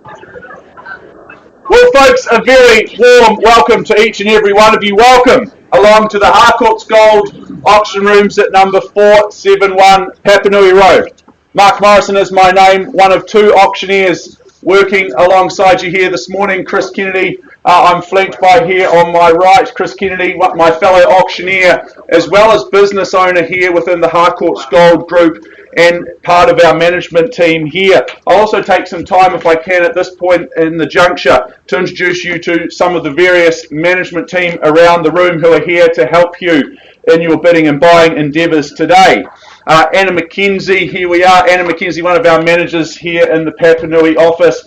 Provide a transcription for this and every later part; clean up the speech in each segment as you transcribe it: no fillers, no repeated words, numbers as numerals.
Well, folks, a very warm welcome to each and every one of you. Welcome along to the Harcourts Gold auction rooms at number 471 Papanui Road. Mark Morrison is my name, one of two auctioneers working alongside you here this morning. Chris Kennedy, I'm flanked by here on my right, Chris Kennedy, my fellow auctioneer, as well as business owner here within the Harcourts Gold Group and part of our management team here. I'll also take some time, if I can, at this point in the juncture to introduce you to some of the various management team around the room who are here to help you in your bidding and buying endeavours today. Anna McKenzie, here we are. Anna McKenzie, one of our managers here in the Papanui office,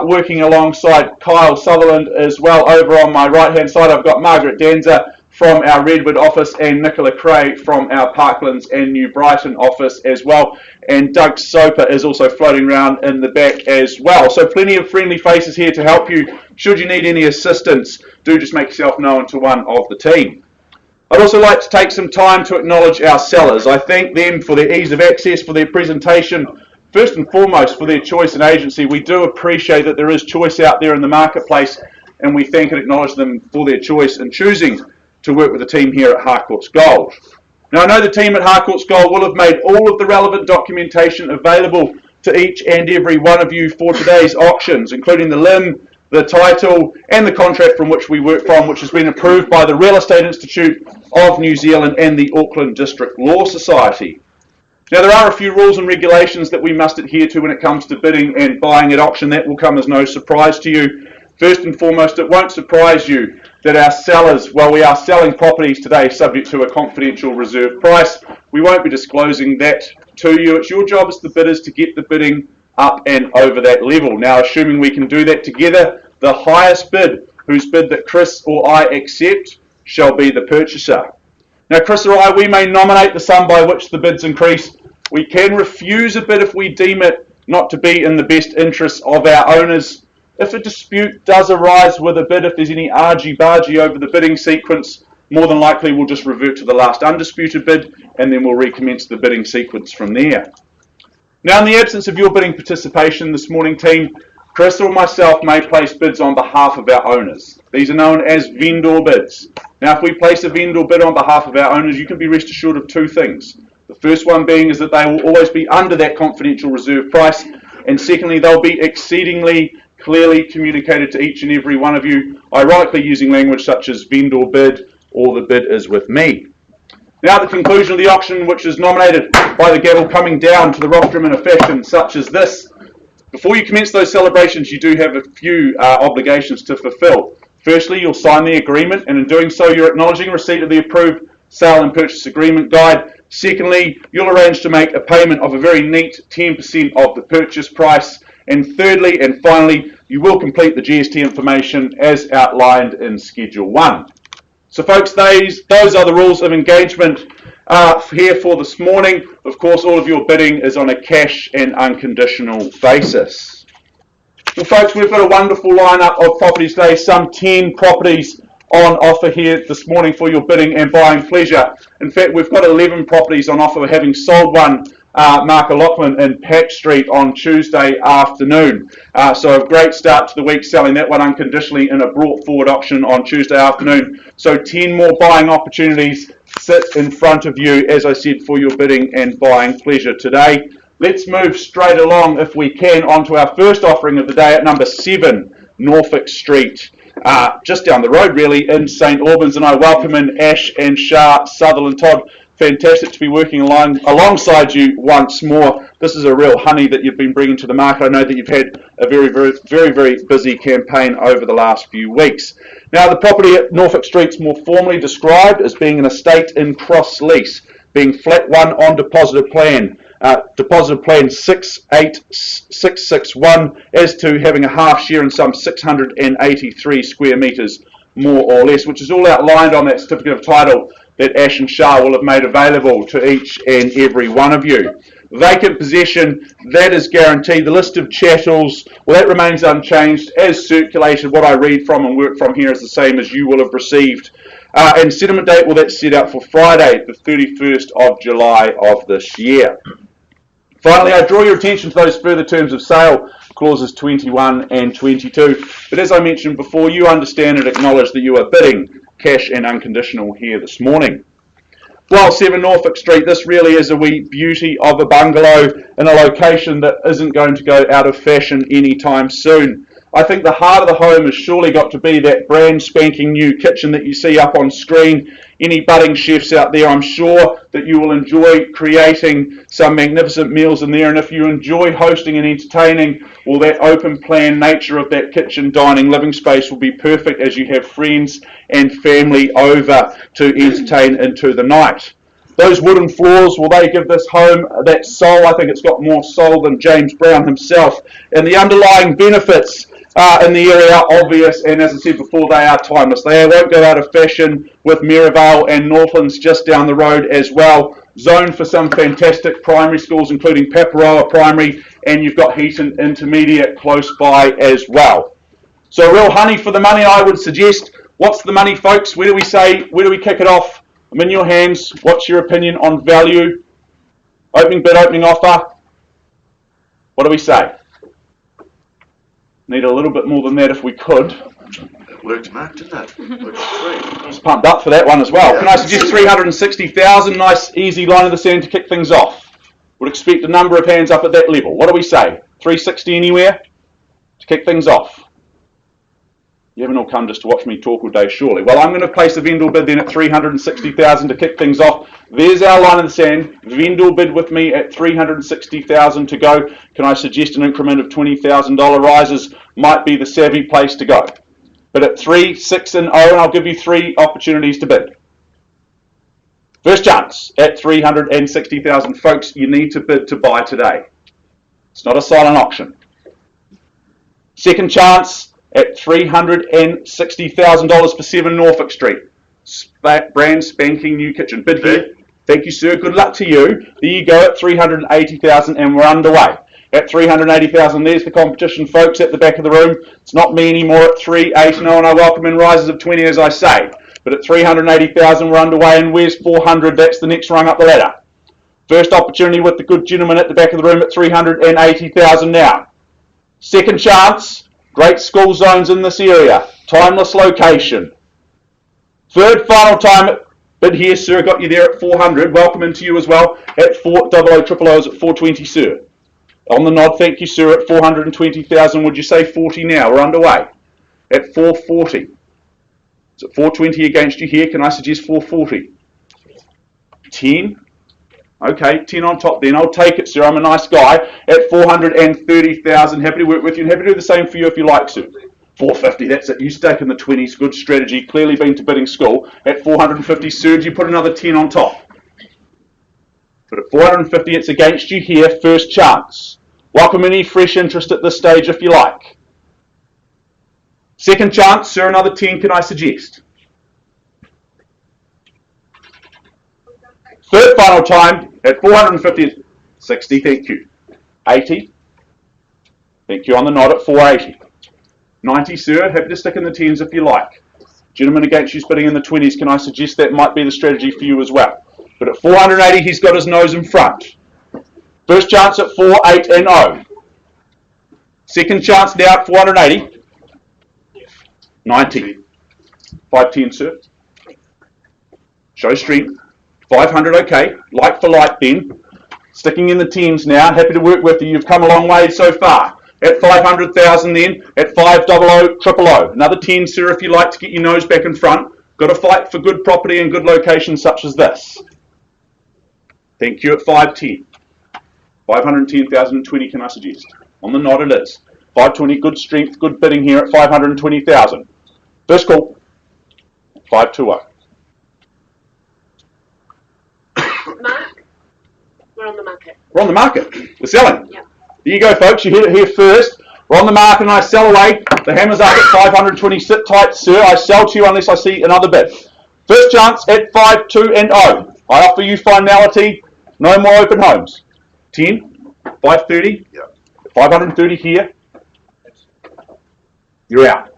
working alongside Kyle Sutherland as well. Over on my right-hand side, I've got Margaret Danza from our Redwood office and Nicola Cray from our Parklands and New Brighton office as well. And Doug Soper is also floating around in the back as well. So plenty of friendly faces here to help you. Should you need any assistance, do just make yourself known to one of the team. I'd also like to take some time to acknowledge our sellers. I thank them for their ease of access, for their presentation, first and foremost for their choice and agency. We do appreciate that there is choice out there in the marketplace, and we thank and acknowledge them for their choice in choosing to work with the team here at Harcourts Gold. Now, I know the team at Harcourts Gold will have made all of the relevant documentation available to each and every one of you for today's auctions, including the LIM, the title, and the contract from which we work from, which has been approved by the Real Estate Institute of New Zealand and the Auckland District Law Society. Now, there are a few rules and regulations that we must adhere to when it comes to bidding and buying at auction. That will come as no surprise to you. First and foremost, it won't surprise you that our sellers, while we are selling properties today subject to a confidential reserve price, we won't be disclosing that to you. It's your job as the bidders to get the bidding up and over that level. Now, assuming we can do that together, the highest bid, whose bid that Chris or I accept, shall be the purchaser. Now, Chris or I, we may nominate the sum by which the bids increase. We can refuse a bid if we deem it not to be in the best interests of our owners. If a dispute does arise with a bid, if there's any argy-bargy over the bidding sequence, more than likely we'll just revert to the last undisputed bid and then we'll recommence the bidding sequence from there. Now, in the absence of your bidding participation this morning, team, Chris or myself may place bids on behalf of our owners. These are known as vendor bids. Now, if we place a vendor bid on behalf of our owners, you can be rest assured of two things. The first one being is that they will always be under that confidential reserve price, and secondly, they'll be exceedingly clearly communicated to each and every one of you, ironically using language such as vendor bid or the bid is with me. Now, at the conclusion of the auction, which is nominated by the gavel coming down to the rostrum in a fashion such as this, before you commence those celebrations, you do have a few obligations to fulfill. Firstly, you'll sign the agreement, and in doing so, you're acknowledging receipt of the approved sale and purchase agreement guide. Secondly, you'll arrange to make a payment of a very neat 10% of the purchase price. And thirdly and finally, you will complete the GST information as outlined in Schedule 1. So folks, those are the rules of engagement here for this morning. Of course, all of your bidding is on a cash and unconditional basis. Well, folks, we've got a wonderful lineup of properties today, some 10 properties on offer here this morning for your bidding and buying pleasure. In fact, we've got 11 properties on offer, having sold one, Mark O'Loughlin in Pack Street on Tuesday afternoon. So a great start to the week, selling that one unconditionally in a brought forward auction on Tuesday afternoon. So 10 more buying opportunities sit in front of you, as I said, for your bidding and buying pleasure today. Let's move straight along, if we can, onto our first offering of the day at number 7 Norfolk Street. Just down the road really in St Albans, and I welcome in Ash and Shah Sutherland. Todd, fantastic to be working alongside you once more. This is a real honey that you've been bringing to the market. I know that you've had a very busy campaign over the last few weeks. Now, the property at Norfolk Street's more formally described as being an estate in cross lease, being flat 1 on deposited plan. Deposited plan 68661 as to having a half share in some 683 square metres, more or less, which is all outlined on that certificate of title that Ash and Shah will have made available to each and every one of you. Vacant possession, that is guaranteed. The list of chattels, well, that remains unchanged as circulated. What I read from and work from here is the same as you will have received. And settlement date, well, that's set out for Friday, the 31st of July of this year. Finally, I draw your attention to those further terms of sale, clauses 21 and 22. But as I mentioned before, you understand and acknowledge that you are bidding cash and unconditional here this morning. Well, 7 Norfolk Street, this really is a wee beauty of a bungalow in a location that isn't going to go out of fashion anytime soon. I think the heart of the home has surely got to be that brand spanking new kitchen that you see up on screen. Any budding chefs out there, I'm sure that you will enjoy creating some magnificent meals in there, and if you enjoy hosting and entertaining, well, that open plan nature of that kitchen dining living space will be perfect as you have friends and family over to entertain into the night. Those wooden floors, will they give this home that soul? I think it's got more soul than James Brown himself. And the underlying benefits in the area are obvious, and as I said before, they are timeless. They won't go out of fashion with Merivale and Northlands just down the road as well. Zoned for some fantastic primary schools, including Paparoa Primary, and you've got Heaton Intermediate close by as well. So real honey for the money, I would suggest. What's the money, folks? Where do we say? Where do we kick it off? I'm in your hands. What's your opinion on value? Opening bid, opening offer. What do we say? Need a little bit more than that if we could. It worked, Mark, didn't it? Worked great. I was pumped up for that one as well. Can I suggest 360,000? Nice, easy line of the sand to kick things off. Would expect a number of hands up at that level. What do we say? 360 anywhere to kick things off? You haven't all come just to watch me talk all day, surely. Well, I'm going to place a vendor bid then at 360,000 to kick things off. There's our line in the sand. Vendor bid with me at 360,000 to go. Can I suggest an increment of $20,000 rises might be the savvy place to go? But at 3, 6 and 0, and I'll give you 3 opportunities to bid. First chance at 360,000. Folks, you need to bid to buy today. It's not a silent auction. Second chance at $360,000 for 7 Norfolk Street. Brand spanking new kitchen. Bid here. Thank you, sir. Good luck to you. There you go at 380,000 and we're underway. At 380,000, there's the competition, folks, at the back of the room. It's not me anymore at 380, and I welcome in rises of 20, as I say. But at 380,000, we're underway, and where's 400? That's the next rung up the ladder. First opportunity with the good gentleman at the back of the room at 380,000 now. Second chance. Great school zones in this area. Timeless location. Third final time bid here, sir. Got you there at 400. Welcome into you as well. At 400 is at 420, sir. On the nod, thank you, sir. At 420,000, would you say 40 now? We're underway. At 440. It's at 420 against you here. Can I suggest 440? 10. Okay, 10 on top then. I'll take it, sir. I'm a nice guy. At 430,000. Happy to work with you and happy to do the same for you if you like, sir. 450, that's it. You stake in the 20s. Good strategy. Clearly been to bidding school. At 450, sir, you put another 10 on top. But at 450, it's against you here. First chance. Welcome any fresh interest at this stage if you like. Second chance, sir, another 10, can I suggest? Third final time at 450, 60, thank you. 80, thank you on the nod at 480. 90, sir, happy to stick in the 10s if you like. Gentleman against you bidding in the 20s, can I suggest that might be the strategy for you as well? But at 480, he's got his nose in front. First chance at 4, 8 and 0. Second chance now at 480. 90. 510, sir. Show strength. 500, okay. Like for like then. Sticking in the 10s now. Happy to work with you. You've come a long way so far. At 500,000 then. At 500, 000. Another 10, sir, if you like to get your nose back in front. Got to fight for good property and good locations such as this. Thank you at 510. 510,020, can I suggest? On the nod it is. 520, good strength, good bidding here at 520,000. First call. 520. Mark, we're on the market. We're on the market. We're selling. Yep. There you go, folks. You heard it here first. We're on the market and I sell away. The hammer's up at 520. Sit tight, sir. I sell to you unless I see another bid. First chance at 5, 2 and 0. I offer you finality. No more open homes. 10, 530, Yep. 530 here. You're out.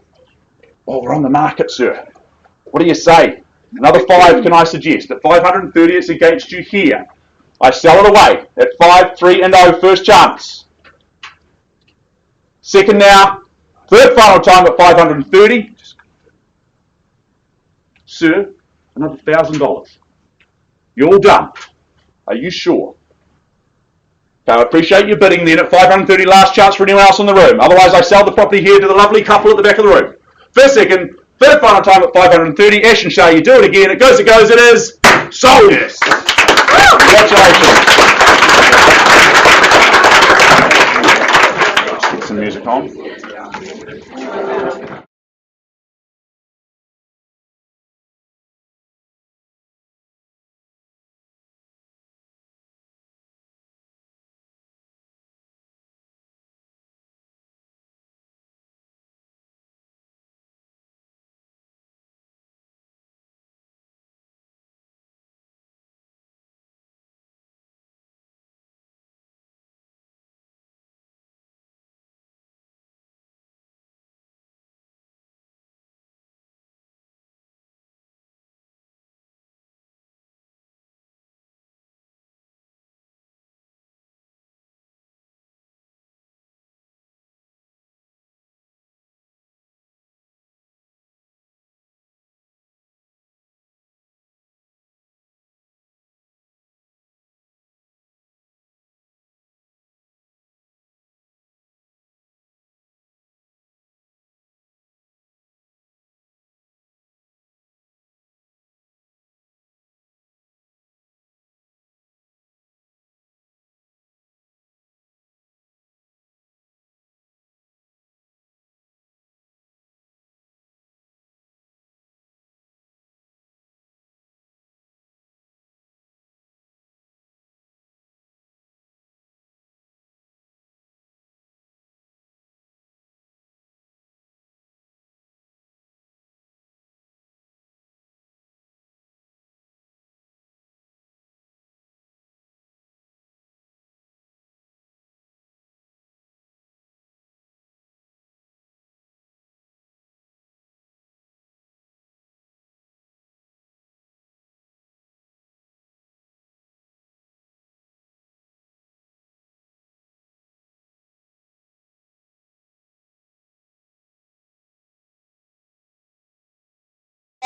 Oh, we're on the market, sir. What do you say? Another 5, can I suggest? At 530, it's against you here. I sell it away at 5, 3 and 0 first chance. Second now, third final time at 530. Sir, another $1,000. You're all done. Are you sure? Okay, I appreciate you bidding then at 530, last chance for anyone else in the room. Otherwise I sell the property here to the lovely couple at the back of the room. First, second, third final time at 530. Ash and Shay, you do it again. It goes, it is sold. Yes. Congratulations. Let's get some music on.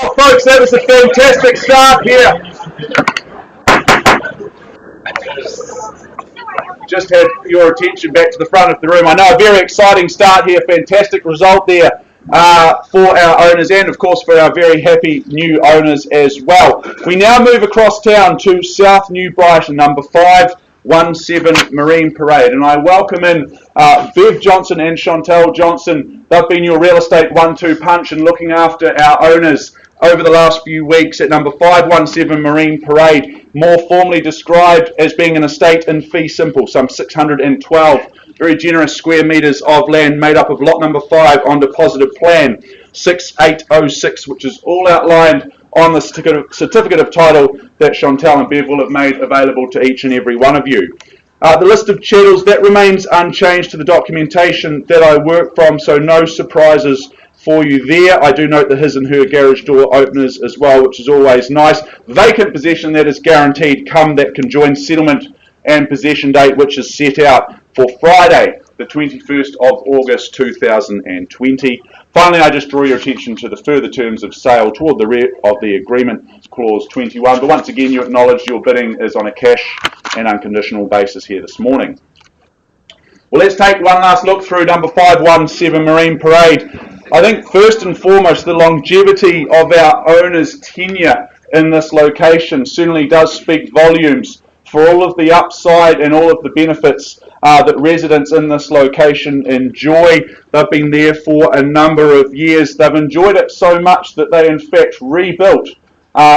Oh, folks, that was a fantastic start here. Just had your attention back to the front of the room. I know a very exciting start here, fantastic result there for our owners and of course for our very happy new owners as well. We now move across town to South New Brighton, number 517 Marine Parade, and I welcome in Bev Johnson and Chantel Johnson. They've been your real estate 1-2 punch and looking after our owners over the last few weeks at number 517 Marine Parade, more formally described as being an estate in fee simple, some 612 very generous square metres of land made up of lot number 5 on deposited plan 6806, which is all outlined on the certificate of title that Chantel and Bev will have made available to each and every one of you. The list of chattels, that remains unchanged to the documentation that I work from, so no surprises for you there. I do note the his and her garage door openers as well, which is always nice. Vacant possession that is guaranteed come that conjoined settlement and possession date, which is set out for Friday, the 21st of August 2020. Finally, I just draw your attention to the further terms of sale toward the rear of the agreement, clause 21. But once again, you acknowledge your bidding is on a cash and unconditional basis here this morning. Well, let's take one last look through number 517 Marine Parade. I think first and foremost, the longevity of our owners' tenure in this location certainly does speak volumes for all of the upside and all of the benefits that residents in this location enjoy. They've been there for a number of years. They've enjoyed it so much that they in fact rebuilt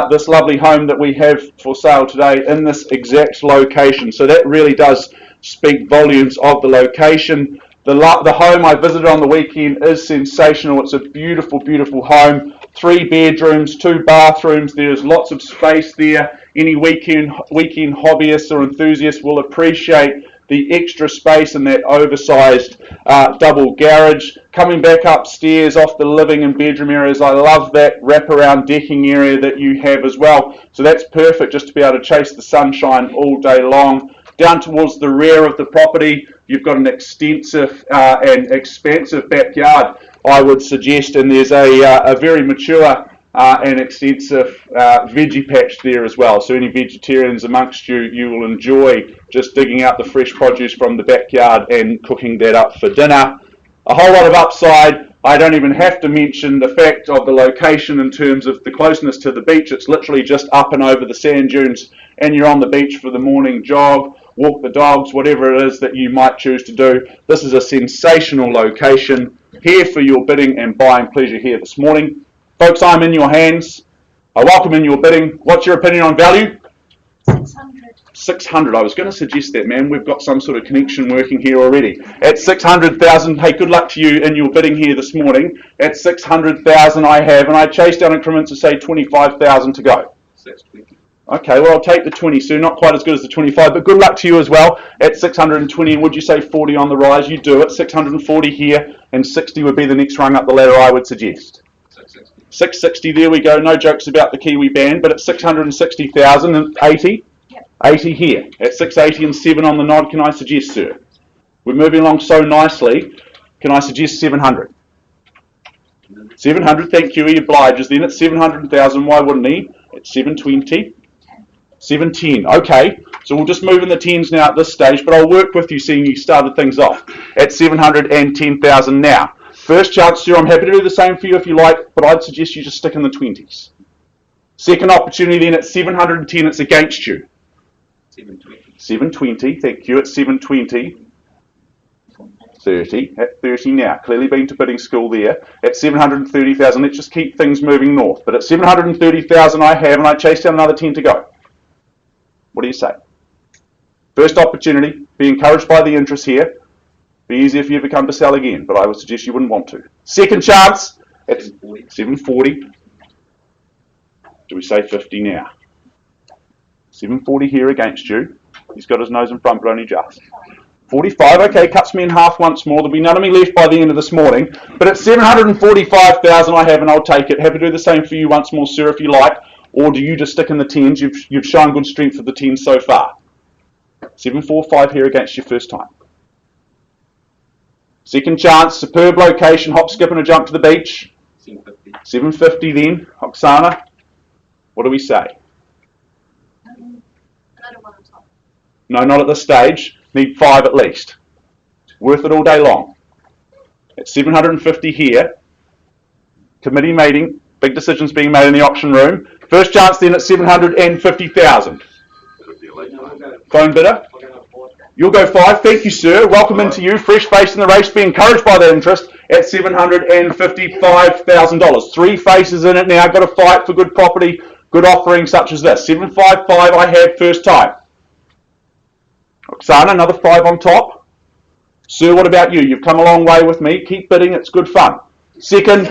this lovely home that we have for sale today in this exact location. So that really does speak volumes of the location. The home I visited on the weekend is sensational. It's a beautiful, beautiful home. 3 bedrooms, 2 bathrooms. There's lots of space there. Any weekend hobbyists or enthusiasts will appreciate the extra space in that oversized double garage. Coming back upstairs off the living and bedroom areas, I love that wraparound decking area that you have as well. So that's perfect just to be able to chase the sunshine all day long. Down towards the rear of the property, you've got an extensive and expansive backyard, I would suggest, and there's a very mature and extensive veggie patch there as well. So any vegetarians amongst you, you will enjoy just digging out the fresh produce from the backyard and cooking that up for dinner. A whole lot of upside. I don't even have to mention the fact of the location in terms of the closeness to the beach. It's literally just up and over the sand dunes, and you're on the beach for the morning jog, walk the dogs, whatever it is that you might choose to do. This is a sensational location. Here for your bidding and buying pleasure here this morning. Folks, I'm in your hands. I welcome in your bidding. What's your opinion on value? 600. 600. I was going to suggest that, man. We've got some sort of connection working here already. At 600,000, hey, good luck to you in your bidding here this morning. At 600,000 I have, and I chase down increments of say 25,000 to go. 620. Okay, well, I'll take the 20, so not quite as good as the 25, but good luck to you as well. At 620, and would you say 40 on the rise? You do it. 640 here, and 60 would be the next rung up the ladder, I would suggest. 660. 660, there we go. No jokes about the Kiwi band, but at 660,000 and 80, Yep. 80 here. At 680 and 7 on the nod, can I suggest, sir? We're moving along so nicely. Can I suggest 700? 700, thank you. He obliges then. At 700,000, why wouldn't he? At 720. 710. Okay, so we'll just move in the tens now at this stage, but I'll work with you seeing you started things off at 710,000 now. First chance, sir, I'm happy to do the same for you if you like, but I'd suggest you just stick in the 20s. Second opportunity then at 710, it's against you. 720. 720, thank you, at 720. 30, at 30 now. Clearly been to bidding school there. At 730,000, let's just keep things moving north. But at 730,000 I have, and I chase down another 10 to go. What do you say? First opportunity, be encouraged by the interest here. Be easy if you ever come to sell again, but I would suggest you wouldn't want to. Second chance, at 740. Do we say 50 now? 740 here against you. He's got his nose in front, but only just. 45, okay, cuts me in half once more. There'll be none of me left by the end of this morning. But at 745,000 I have, and I'll take it. Happy to do the same for you once more, sir, if you like. Or do you just stick in the 10s? You've shown good strength for the 10s so far. 745 here against you first time. Second chance, superb location, hop, skip and a jump to the beach. 750. 750 then. Oksana, what do we say? Another one on top. No, not at this stage. Need 5 at least. Worth it all day long. At 750 here. Committee meeting. Big decisions being made in the auction room. First chance then at 750,000. Phone bidder. You'll go 5. Thank you, sir. Welcome into you. Fresh face in the race. Be encouraged by that interest at $755,000. 3 faces in it now. Got to fight for good property, good offering such as this. 755 I have first time. Oksana, another 5 on top. Sir, what about you? You've come a long way with me. Keep bidding. It's good fun. Second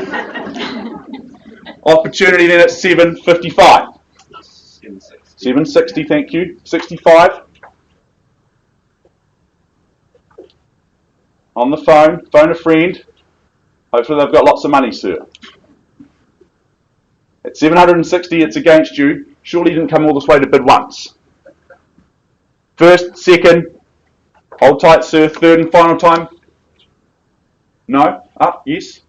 opportunity then at 755. 760, thank you. 65. On the phone. Phone a friend. Hopefully they've got lots of money, sir. At 760, it's against you. Surely you didn't come all this way to bid once. First, second, hold tight, sir. Third and final time. No? Up? Yes?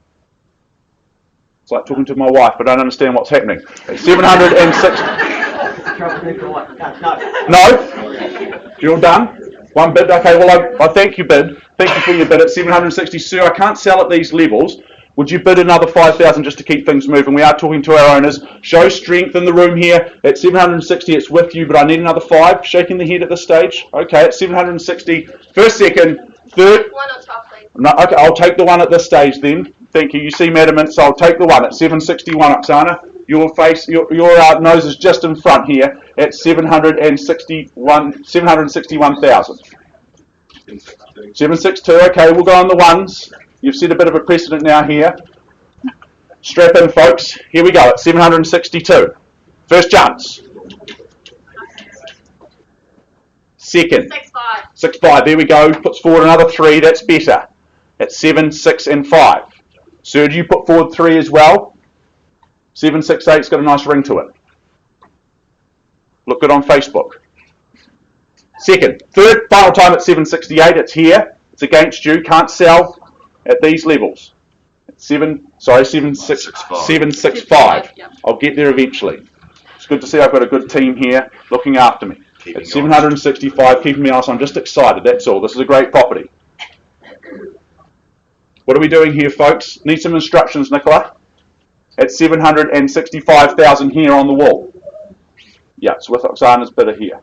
It's like talking to my wife, but I don't understand what's happening. At 760. No? You're all done? One bid? Okay, well, I thank you, bid. Thank you for your bid at 760. Sir, I can't sell at these levels. Would you bid another 5,000 just to keep things moving? We are talking to our owners. Show strength in the room here. At 760, it's with you, but I need another 5. Shaking the head at this stage. Okay, at 760. First, second, third. One on top, please. No, okay, I'll take the one at this stage then. Thank you. You see Madam, so I'll take the one at 761, Oksana. Your face, your nose is just in front here at 761,000. 762. Okay, we'll go on the ones. You've set a bit of a precedent now here. Strap in, folks. Here we go at 762. First chance. Second. 6-5. 6-5. There we go. Puts forward another 3. That's better. At 7, 6, and 5. Sir, do you put forward 3 as well? 7, 6, 8's got a nice ring to it. Look good on Facebook. Second. Third, final time at 768. It's here. It's against you. Can't sell at these levels. 765. Yep. I'll get there eventually. It's good to see I've got a good team here looking after me. At 765, keeping me honest. I'm just excited. That's all. This is a great property. What are we doing here, folks? Need some instructions, Nicola. At 765,000 here on the wall. Yeah, it's with Oksana's bidder here.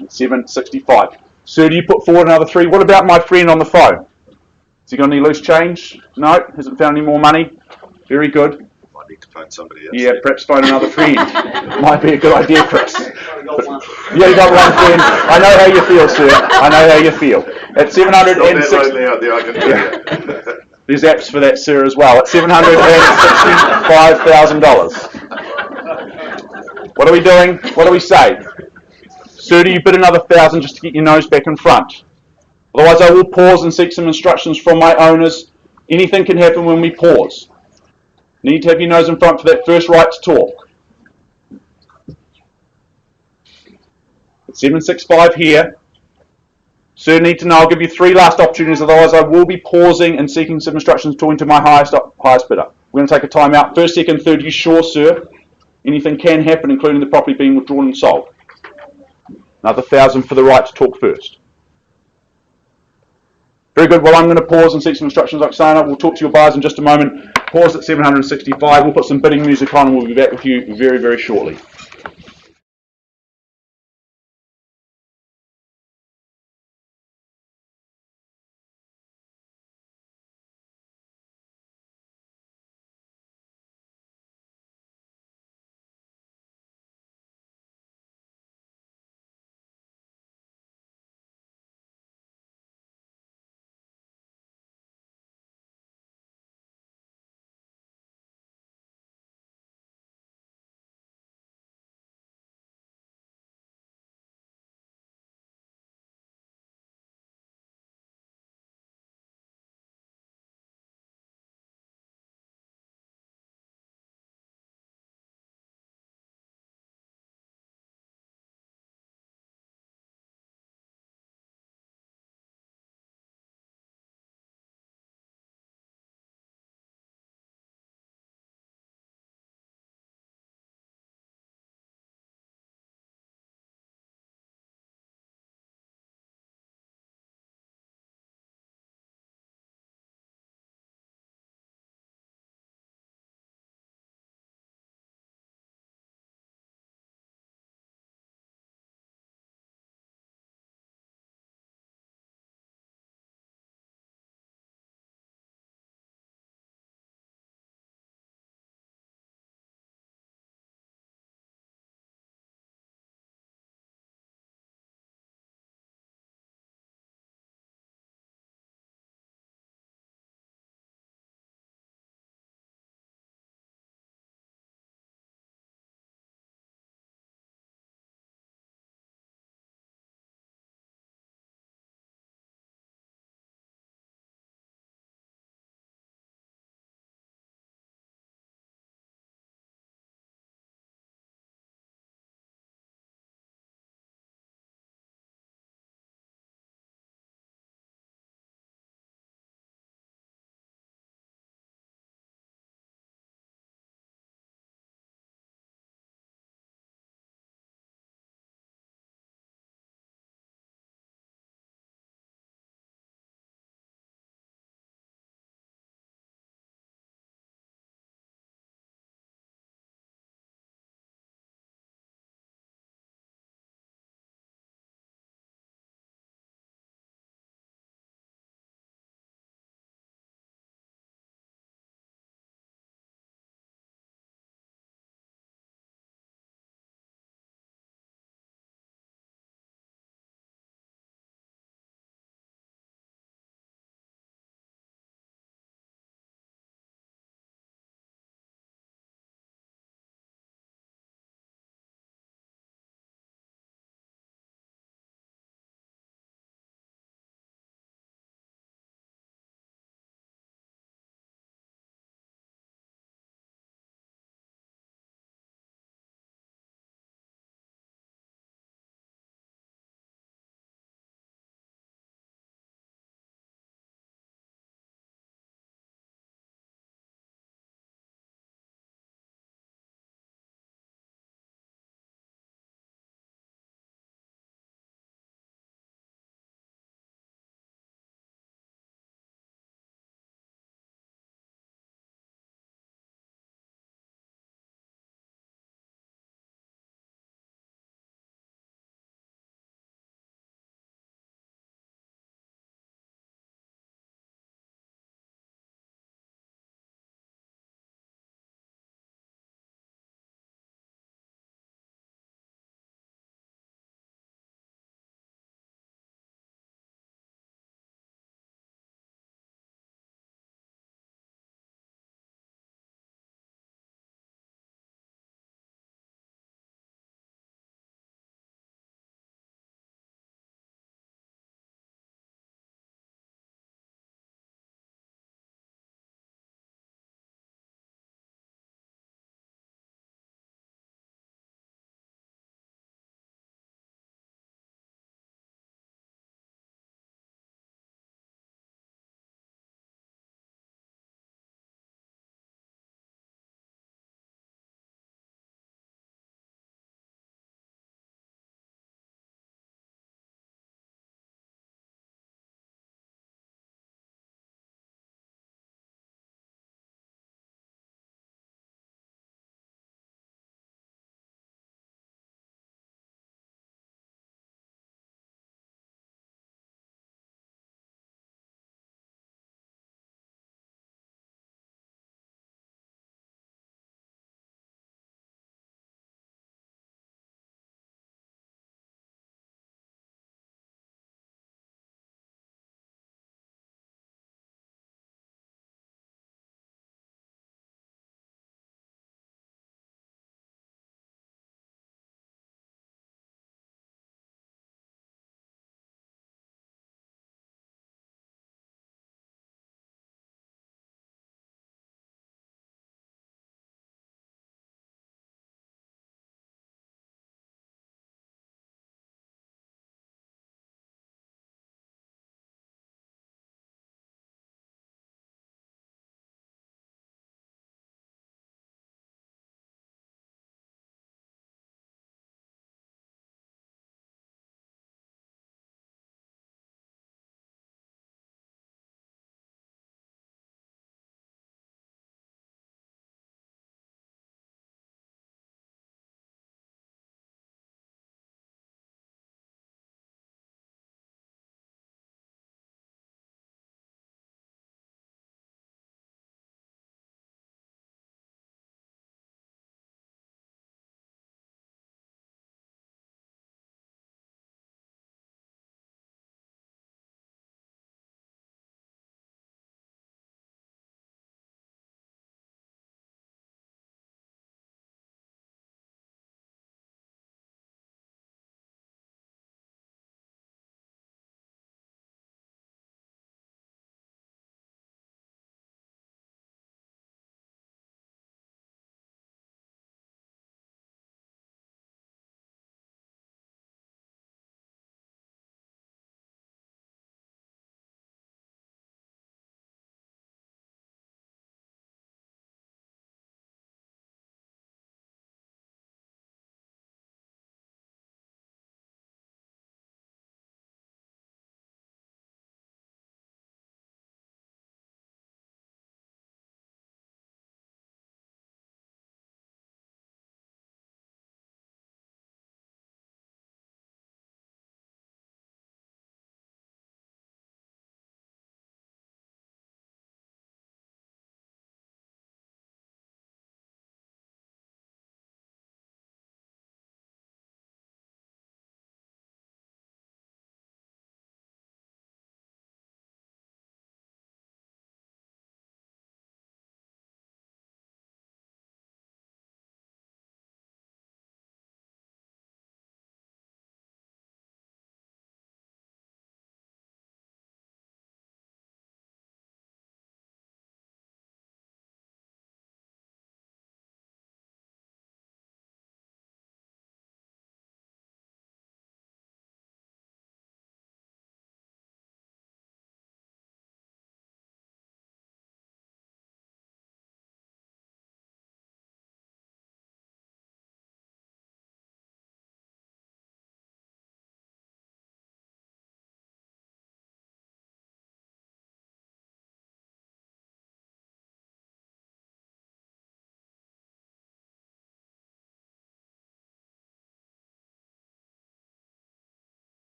At 765. Sir, do you put forward another 3? What about my friend on the phone? Has he got any loose change? No? Hasn't found any more money? Very good. Might need to phone somebody else. Yeah, perhaps phone another friend. Might be a good idea, Chris. Yeah, you got one friend. I know how you feel, sir. I know how you feel. At 760. Lonely out there, I can tell you. There's apps for that, sir, as well. At $765,000. What are we doing? What do we say? Sir, do you bid another 1,000 just to get your nose back in front? Otherwise, I will pause and seek some instructions from my owners. Anything can happen when we pause. Need to have your nose in front for that first right to talk. At 765 here. Sir, need to know. I'll give you 3 last opportunities. Otherwise, I will be pausing and seeking some instructions, talking to my highest bidder. We're going to take a time out. First, second, third. You sure, sir? Anything can happen, including the property being withdrawn and sold. Another 1,000 for the right to talk first. Very good. Well, I'm going to pause and seek some instructions, Oksana. We'll talk to your buyers in just a moment. Pause at 765. We'll put some bidding music on and we'll be back with you very, very shortly.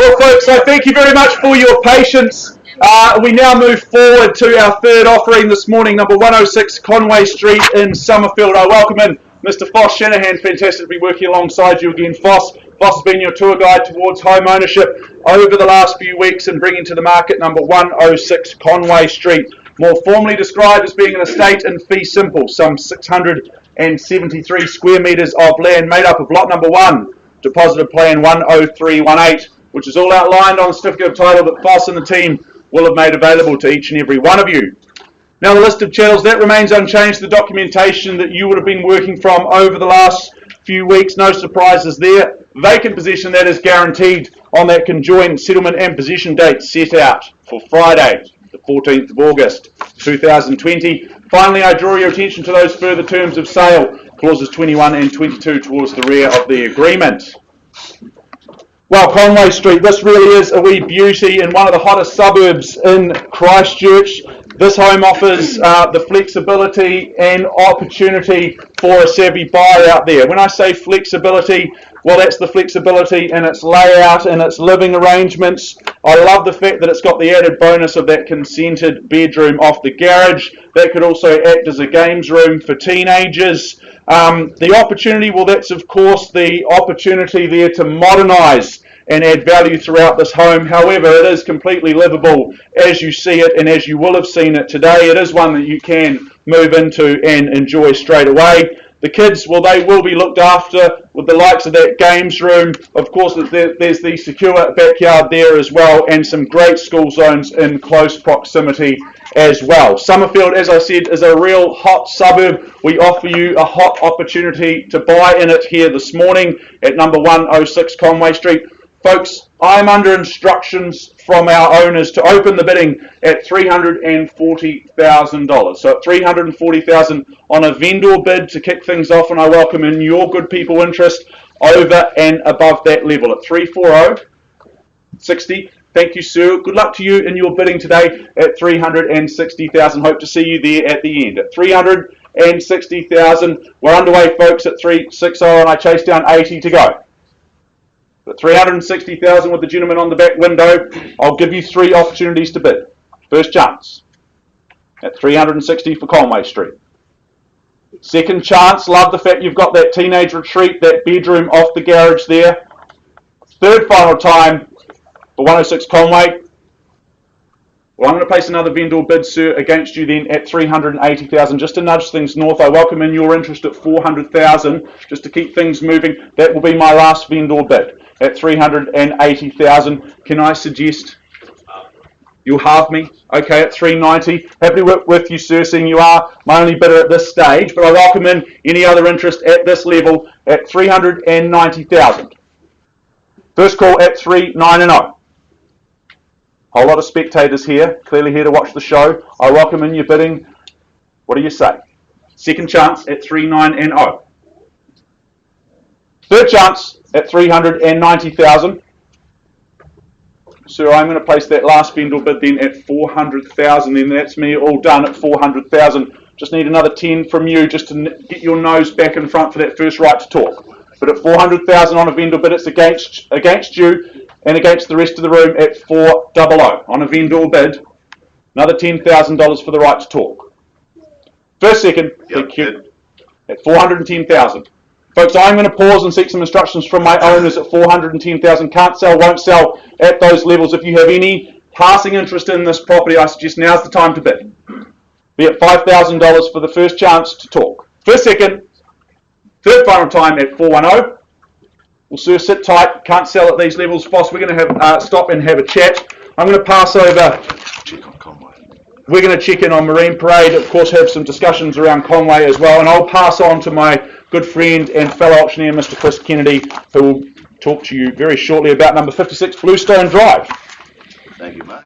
Well, folks, so thank you very much for your patience. We now move forward to our third offering this morning, number 106 Conway Street in Somerfield. I welcome in Mr. Foss Shanahan. Fantastic to be working alongside you again, Foss. Foss has been your tour guide towards home ownership over the last few weeks and bringing to the market number 106 Conway Street, more formally described as being an estate in fee simple, some 673 square metres of land made up of lot number 1, deposited plan 10318, which is all outlined on the certificate of title that Foss and the team will have made available to each and every one of you. Now, the list of chattels, that remains unchanged. The documentation that you would have been working from over the last few weeks, no surprises there. Vacant possession, that is guaranteed on that conjoined settlement and possession date set out for Friday, the 14th of August 2020. Finally, I draw your attention to those further terms of sale, clauses 21 and 22 towards the rear of the agreement. Well, Conway Street, this really is a wee beauty in one of the hottest suburbs in Christchurch. This home offers the flexibility and opportunity for a savvy buyer out there. When I say flexibility, well, that's the flexibility in its layout and its living arrangements. I love the fact that it's got the added bonus of that consented bedroom off the garage. That could also act as a games room for teenagers. The opportunity, well, that's of course the opportunity there to modernise and add value throughout this home. However, it is completely livable as you see it and as you will have seen it today. It is one that you can move into and enjoy straight away. The kids, well, they will be looked after with the likes of that games room. Of course, there's the secure backyard there as well, and some great school zones in close proximity as well. Somerfield, as I said, is a real hot suburb. We offer you a hot opportunity to buy in it here this morning at number 106 Conway Street. Folks, I'm under instructions from our owners to open the bidding at $340,000. So at $340,000 on a vendor bid to kick things off, and I welcome in your good people interest over and above that level at 340-60. Thank you, sir. Good luck to you in your bidding today at $360,000. Hope to see you there at the end at $360,000. We're underway, folks, at 360, and I chase down 80 to go. At $360,000 with the gentleman on the back window, I'll give you 3 opportunities to bid. First chance at $360 for Conway Street. Second chance, love the fact you've got that teenage retreat, that bedroom off the garage there. Third final time for 106 Conway. Well, I'm going to place another vendor bid, sir, against you then at $380,000. Just to nudge things north, I welcome in your interest at $400,000. Just to keep things moving, that will be my last vendor bid at $380,000. Can I suggest you'll halve me? Okay, at $390. Happy to work with you, sir, seeing you are my only bidder at this stage, but I welcome in any other interest at this level at $390,000. First call at 390. Whole lot of spectators here, clearly here to watch the show. I welcome in your bidding. What do you say? Second chance at 390. Third chance at 390,000. Sir, I'm going to place that last vendor bid then at 400,000. Then that's me all done at 400,000. Just need another 10 from you just to get your nose back in front for that first right to talk. But at 400,000 on a vendor bid, it's against you and against the rest of the room at 400 on a vendor bid. Another $10,000 for the right to talk. First, second, thank you, at 410,000. Folks, I'm going to pause and seek some instructions from my owners at 410,000. Can't sell, won't sell at those levels. If you have any passing interest in this property, I suggest now's the time to bid. Be at $5,000 for the first chance to talk. First, second, third final time at 410. Well, sir, sit tight. Can't sell at these levels. Boss, we're going to have stop and have a chat. I'm going to pass over. Check on Conway. We're going to check in on Marine Parade. Of course, have some discussions around Conway as well. And I'll pass on to my good friend and fellow auctioneer, Mr. Chris Kennedy, who will talk to you very shortly about number 56 Bluestone Drive. Thank you, Mark.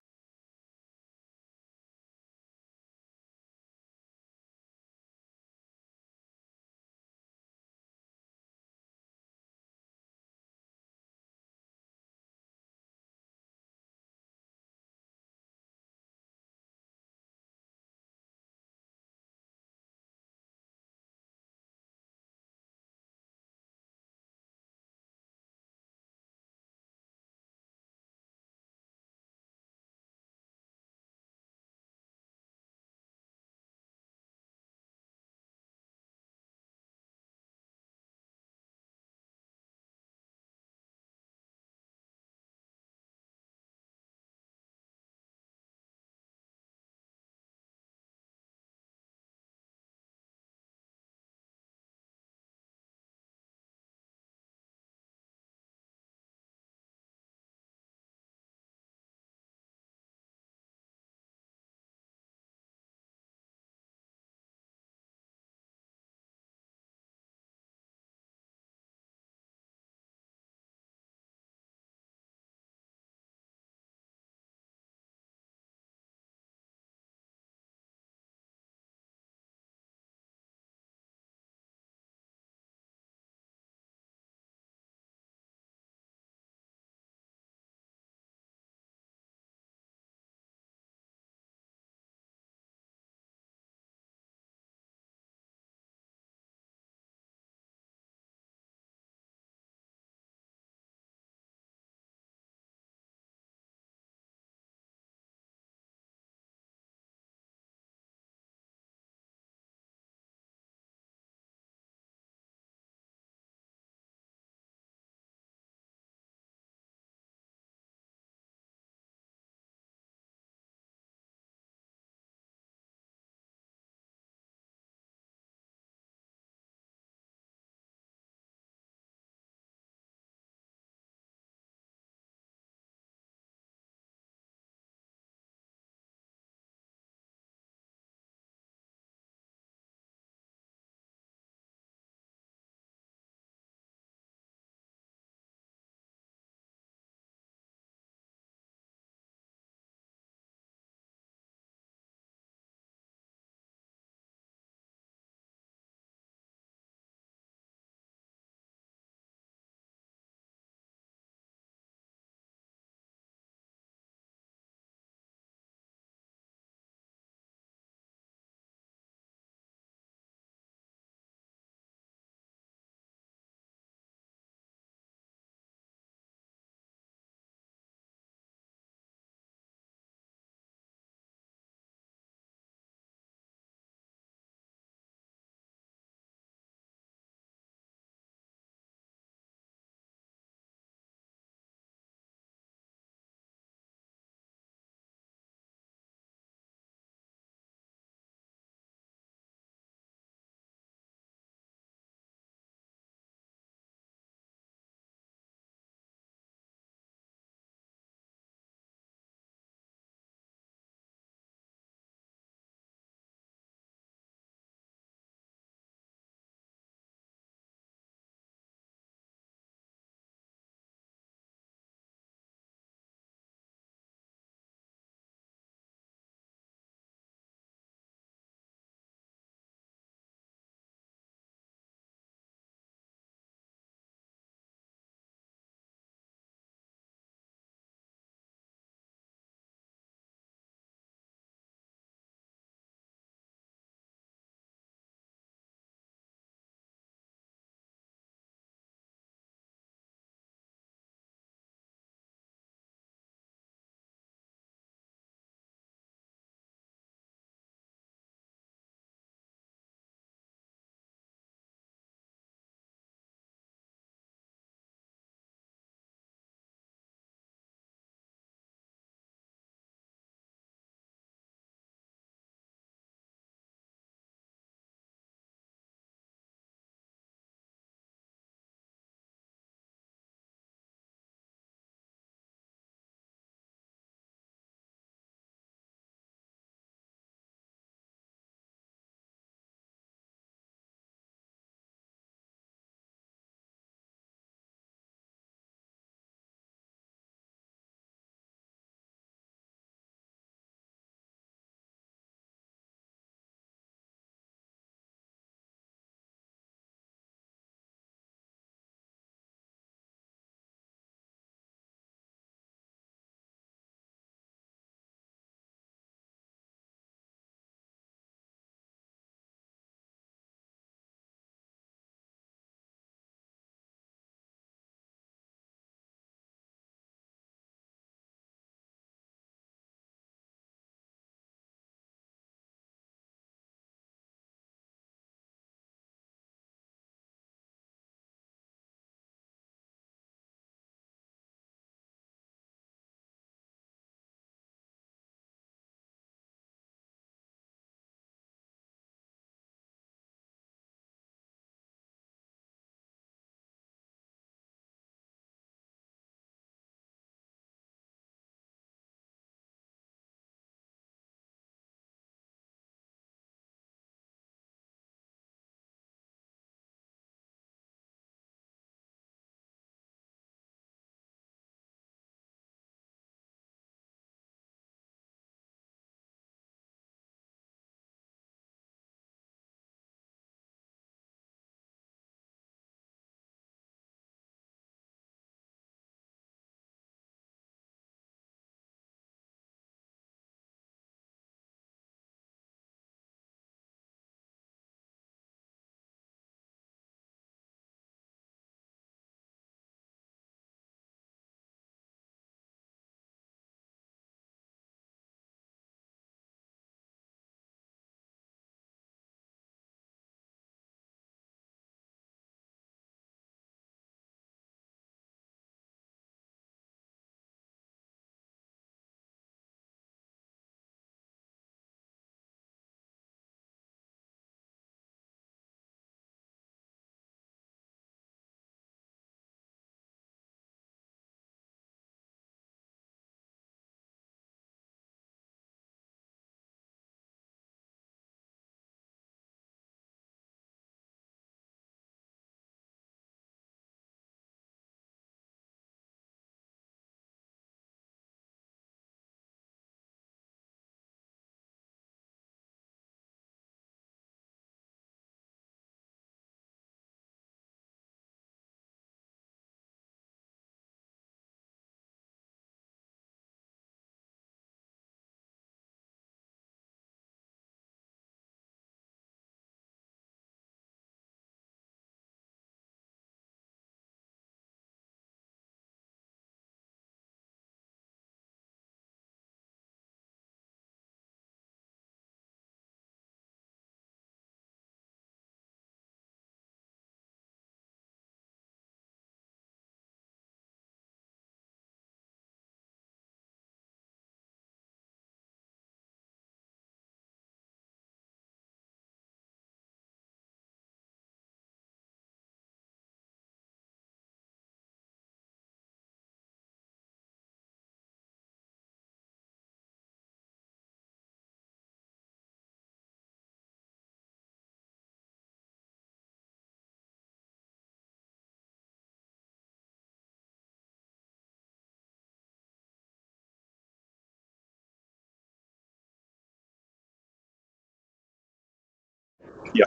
Yeah.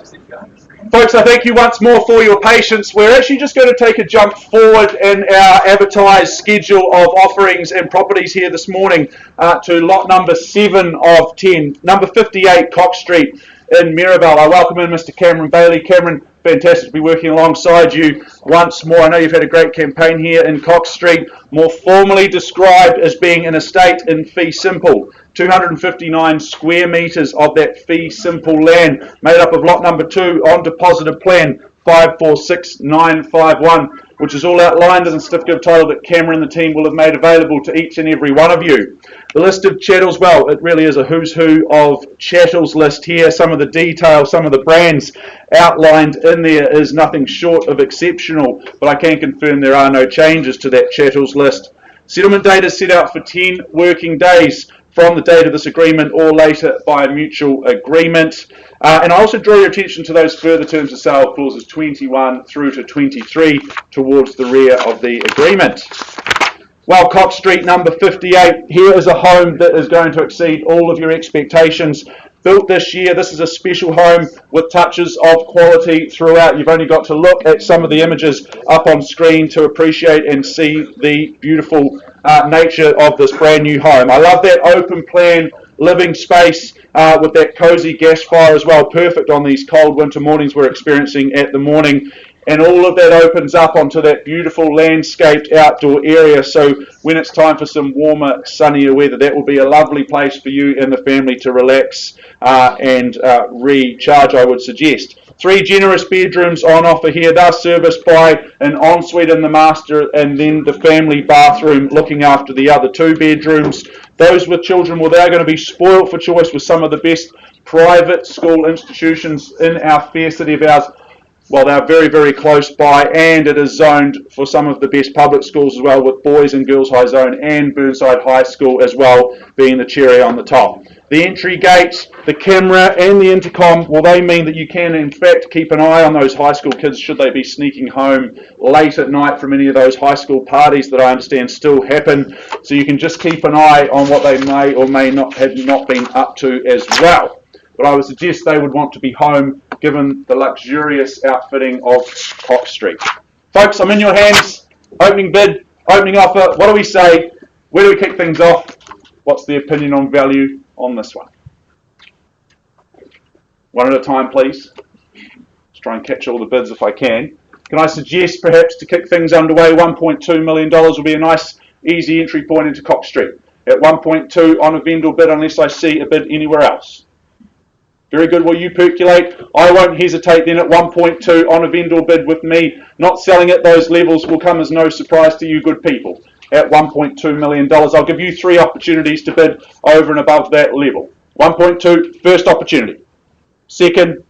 Folks, I thank you once more for your patience. We're actually just going to take a jump forward in our advertised schedule of offerings and properties here this morning to lot number 7 of 10, number 58 Cox Street in Merivale. I welcome in Mr. Cameron Bailey. Cameron, fantastic to be working alongside you once more. I know you've had a great campaign here in Cox Street, more formally described as being an estate in fee simple. 259 square metres of that fee simple land, made up of lot number 2 on deposited plan 546951, which is all outlined in the certificate of title that Cameron and the team will have made available to each and every one of you. The list of chattels, well, it really is a who's who of chattels list here. Some of the detail, some of the brands outlined in there is nothing short of exceptional, but I can confirm there are no changes to that chattels list. Settlement date is set out for 10 working days from the date of this agreement or later by mutual agreement. And I also draw your attention to those further terms of sale clauses 21 through to 23 towards the rear of the agreement. Well, Cox Street number 58, here is a home that is going to exceed all of your expectations. Built this year, this is a special home with touches of quality throughout. You've only got to look at some of the images up on screen to appreciate and see the beautiful nature of this brand new home. I love that open plan living space with that cosy gas fire as well. Perfect on these cold winter mornings we're experiencing at the morning. And all of that opens up onto that beautiful landscaped outdoor area. So when it's time for some warmer, sunnier weather, that will be a lovely place for you and the family to relax and recharge, I would suggest. 3 generous bedrooms on offer here. They're serviced by an ensuite in the master and then the family bathroom looking after the other 2 bedrooms. Those with children, well, they're going to be spoiled for choice with some of the best private school institutions in our fair city of ours. Well, they're very, very close by, and it is zoned for some of the best public schools as well, with Boys and Girls High Zone and Burnside High School as well being the cherry on the top. The entry gate, the camera and the intercom, well, they mean that you can in fact keep an eye on those high school kids should they be sneaking home late at night from any of those high school parties that I understand still happen. So you can just keep an eye on what they may or may not have not been up to as well. But I would suggest they would want to be home given the luxurious outfitting of Cox Street. Folks, I'm in your hands. Opening bid, opening offer. What do we say? Where do we kick things off? What's the opinion on value on this one? One at a time, please. Let's try and catch all the bids if I can. Can I suggest perhaps to kick things underway, $1.2 million will be a nice, easy entry point into Cox Street. At 1.2 on a vendor bid unless I see a bid anywhere else. Very good, will you percolate? I won't hesitate then at 1.2 on a vendor bid with me. Not selling at those levels will come as no surprise to you good people. At $1.2 million, I'll give you 3 opportunities to bid over and above that level. 1.2, first opportunity. Second,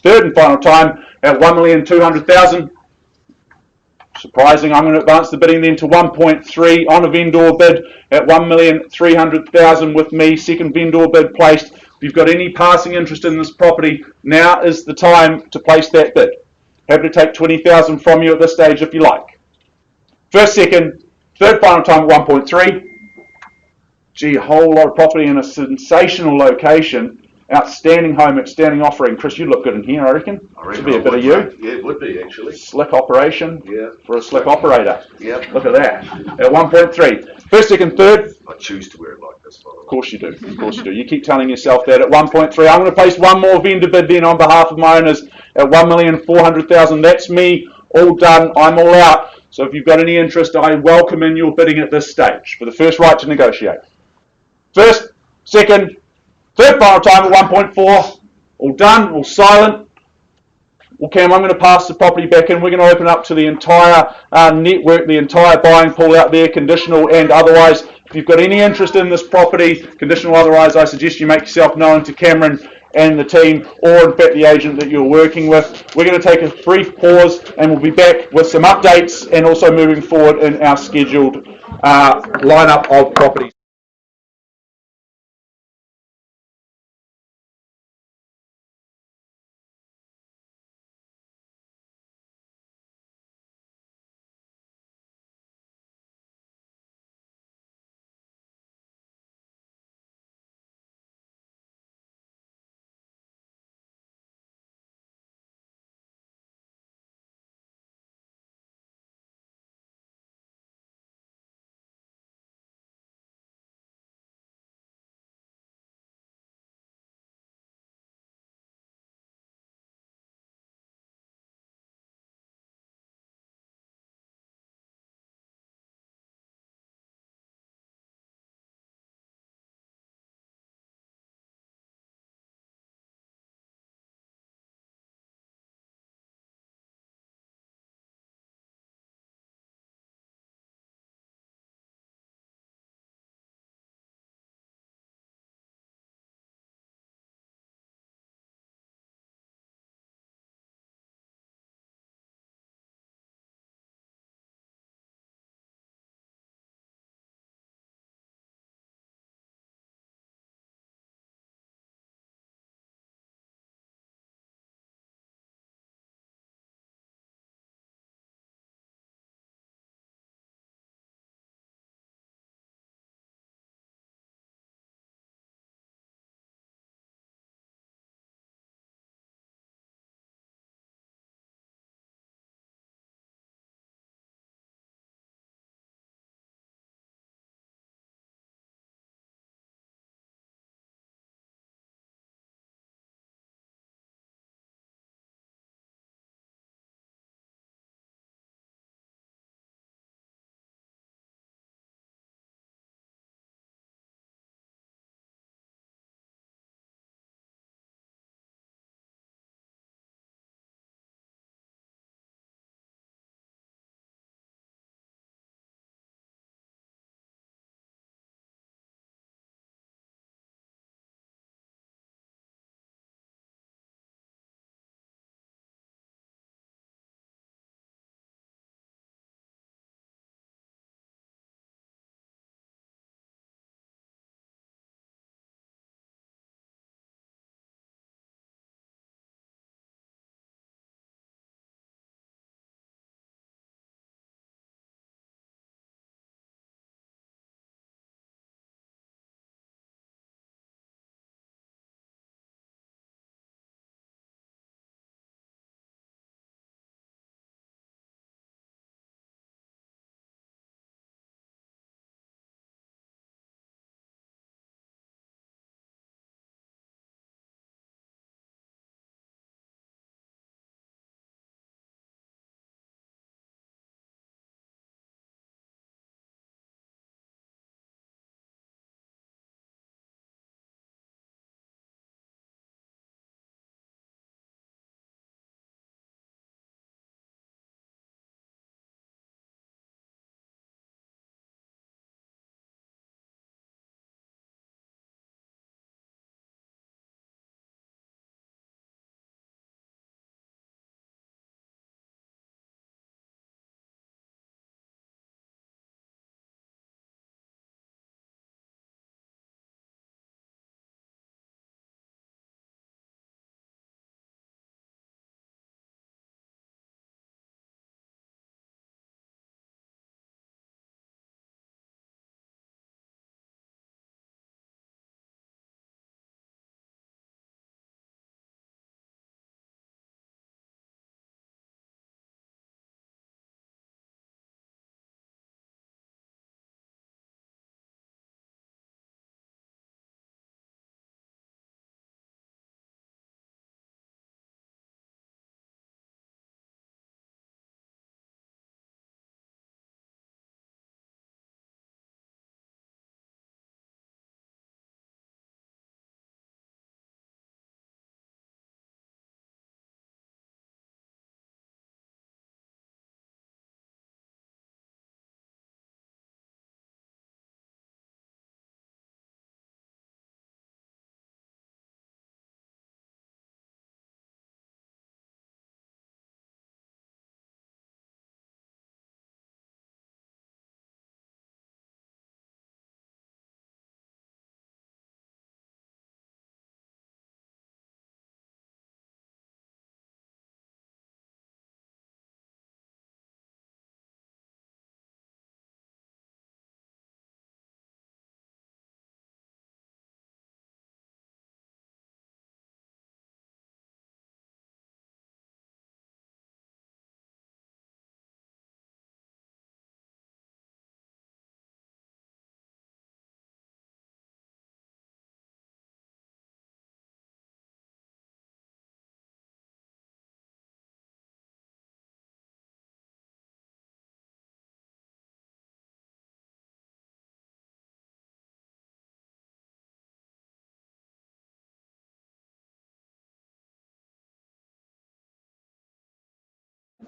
third and final time at $1,200,000. Surprising, I'm going to advance the bidding then to 1.3 on a vendor bid at $1,300,000 with me. Second vendor bid placed. If you've got any passing interest in this property, now is the time to place that bid. Happy to take $20,000 from you at this stage if you like. First, second, third, final time at 1.3. Gee, a whole lot of property in a sensational location. Outstanding home, outstanding offering. Chris, you look good in here, I reckon. Should be a bit of you. Yeah, it would be actually. Slick operation. Yeah. For a slick operator. Yeah. Look at that. At 1.3. First, second, third. I choose to wear it like this, by the way. Of course you do. Of course you do. You keep telling yourself that. At 1.3, I'm going to place one more vendor bid then on behalf of my owners at $1,400,000. That's me. All done. I'm all out. So if you've got any interest, I welcome in your bidding at this stage for the first right to negotiate. First, second, third final time at 1.4. All done. All silent. Well, Cam, I'm going to pass the property back in. We're going to open up to the entire network, the entire buying pool out there, conditional and otherwise. If you've got any interest in this property, conditional or otherwise, I suggest you make yourself known to Cameron and the team, or in fact the agent that you're working with. We're going to take a brief pause and we'll be back with some updates and also moving forward in our scheduled lineup of properties.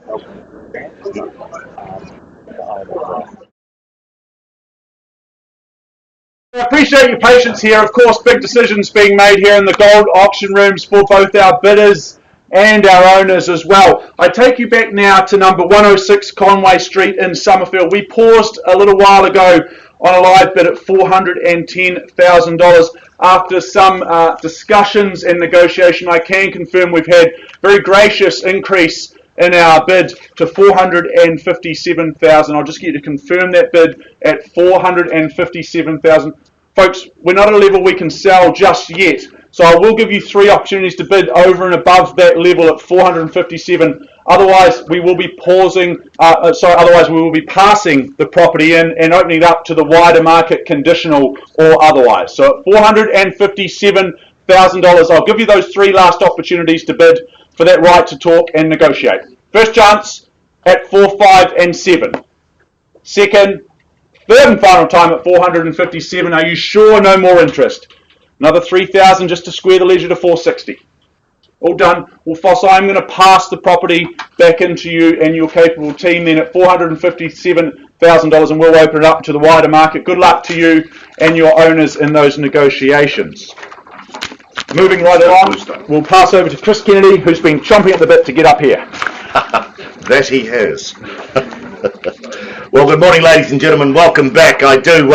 I appreciate your patience here. Of course, big decisions being made here in the gold auction rooms for both our bidders and our owners as well. I take you back now to number 106 Conway Street in Somerfield. We paused a little while ago on a live bid at $410,000. After some discussions and negotiation, I can confirm we've had very gracious increase in our bid to $457,000. I'll just get you to confirm that bid at $457,000. Folks, we're not at a level we can sell just yet, so I will give you 3 opportunities to bid over and above that level at $457,000. Otherwise, we will be otherwise we will be passing the property in and opening it up to the wider market, conditional or otherwise. So at $457,000, I'll give you those 3 last opportunities to bid for that right to talk and negotiate. First chance at 4, 5 and 7. Second, third and final time at 457. Are you sure no more interest? Another 3,000 just to square the leisure to 460. All done. Well, Foss, I'm going to pass the property back into you and your capable team then at $457,000, and we'll open it up to the wider market. Good luck to you and your owners in those negotiations. Moving right along, we'll pass over to Chris Kennedy, who's been chomping at the bit to get up here. That he has. Well, good morning, ladies and gentlemen. Welcome back. I do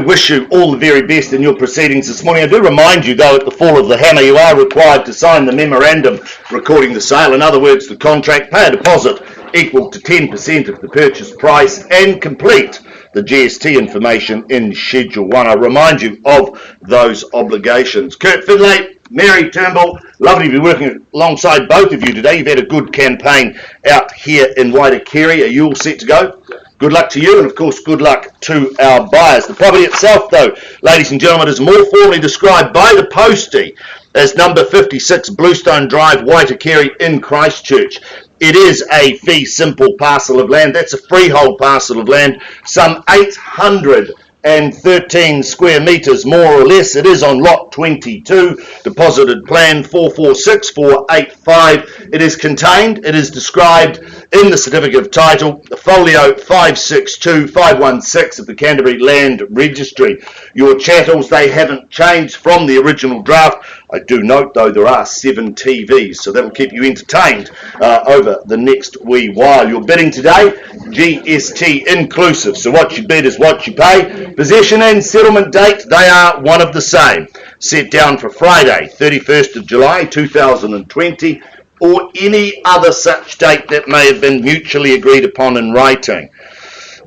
wish you all the very best in your proceedings this morning. I do remind you, though, at the fall of the hammer, you are required to sign the memorandum recording the sale. In other words, the contract, pay a deposit equal to 10% of the purchase price, and complete the GST information in Schedule 1. I remind you of those obligations. Kurt Finlay, Mary Turnbull, lovely to be working alongside both of you today. You've had a good campaign out here in Waitikiri. Are you all set to go? Good luck to you, and of course good luck to our buyers. The property itself, though, ladies and gentlemen, is more formally described by the postie as number 56 Bluestone Drive, Waitikiri in Christchurch. It is a fee simple parcel of land. That's a freehold parcel of land, some 813 square metres more or less. It is on lot 22, deposited plan 446485. It is contained, it is described in the certificate of title, folio 562516 of the Canterbury Land Registry. Your chattels, they haven't changed from the original draft. I do note, though, there are 7 TVs, so that'll keep you entertained over the next wee while. Your bidding today, GST inclusive, so what you bid is what you pay. Possession and settlement date, they are one of the same. Set down for Friday, 31st of July 2020, or any other such date that may have been mutually agreed upon in writing.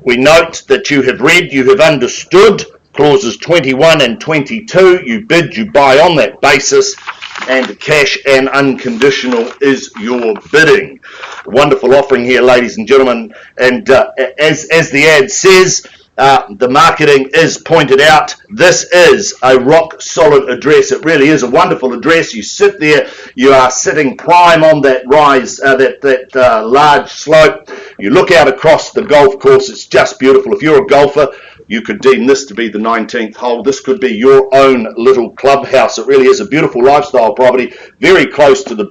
We note that you have read, you have understood clauses 21 and 22. You bid, you buy on that basis, and cash and unconditional is your bidding. Wonderful offering here, ladies and gentlemen, and as the ad says, the marketing is pointed out. This is a rock solid address. It really is a wonderful address. You sit there, you are sitting prime on that rise, that large slope. You look out across the golf course. It's just beautiful. If you're a golfer, you could deem this to be the 19th hole. This could be your own little clubhouse. It really is a beautiful lifestyle property, very close to the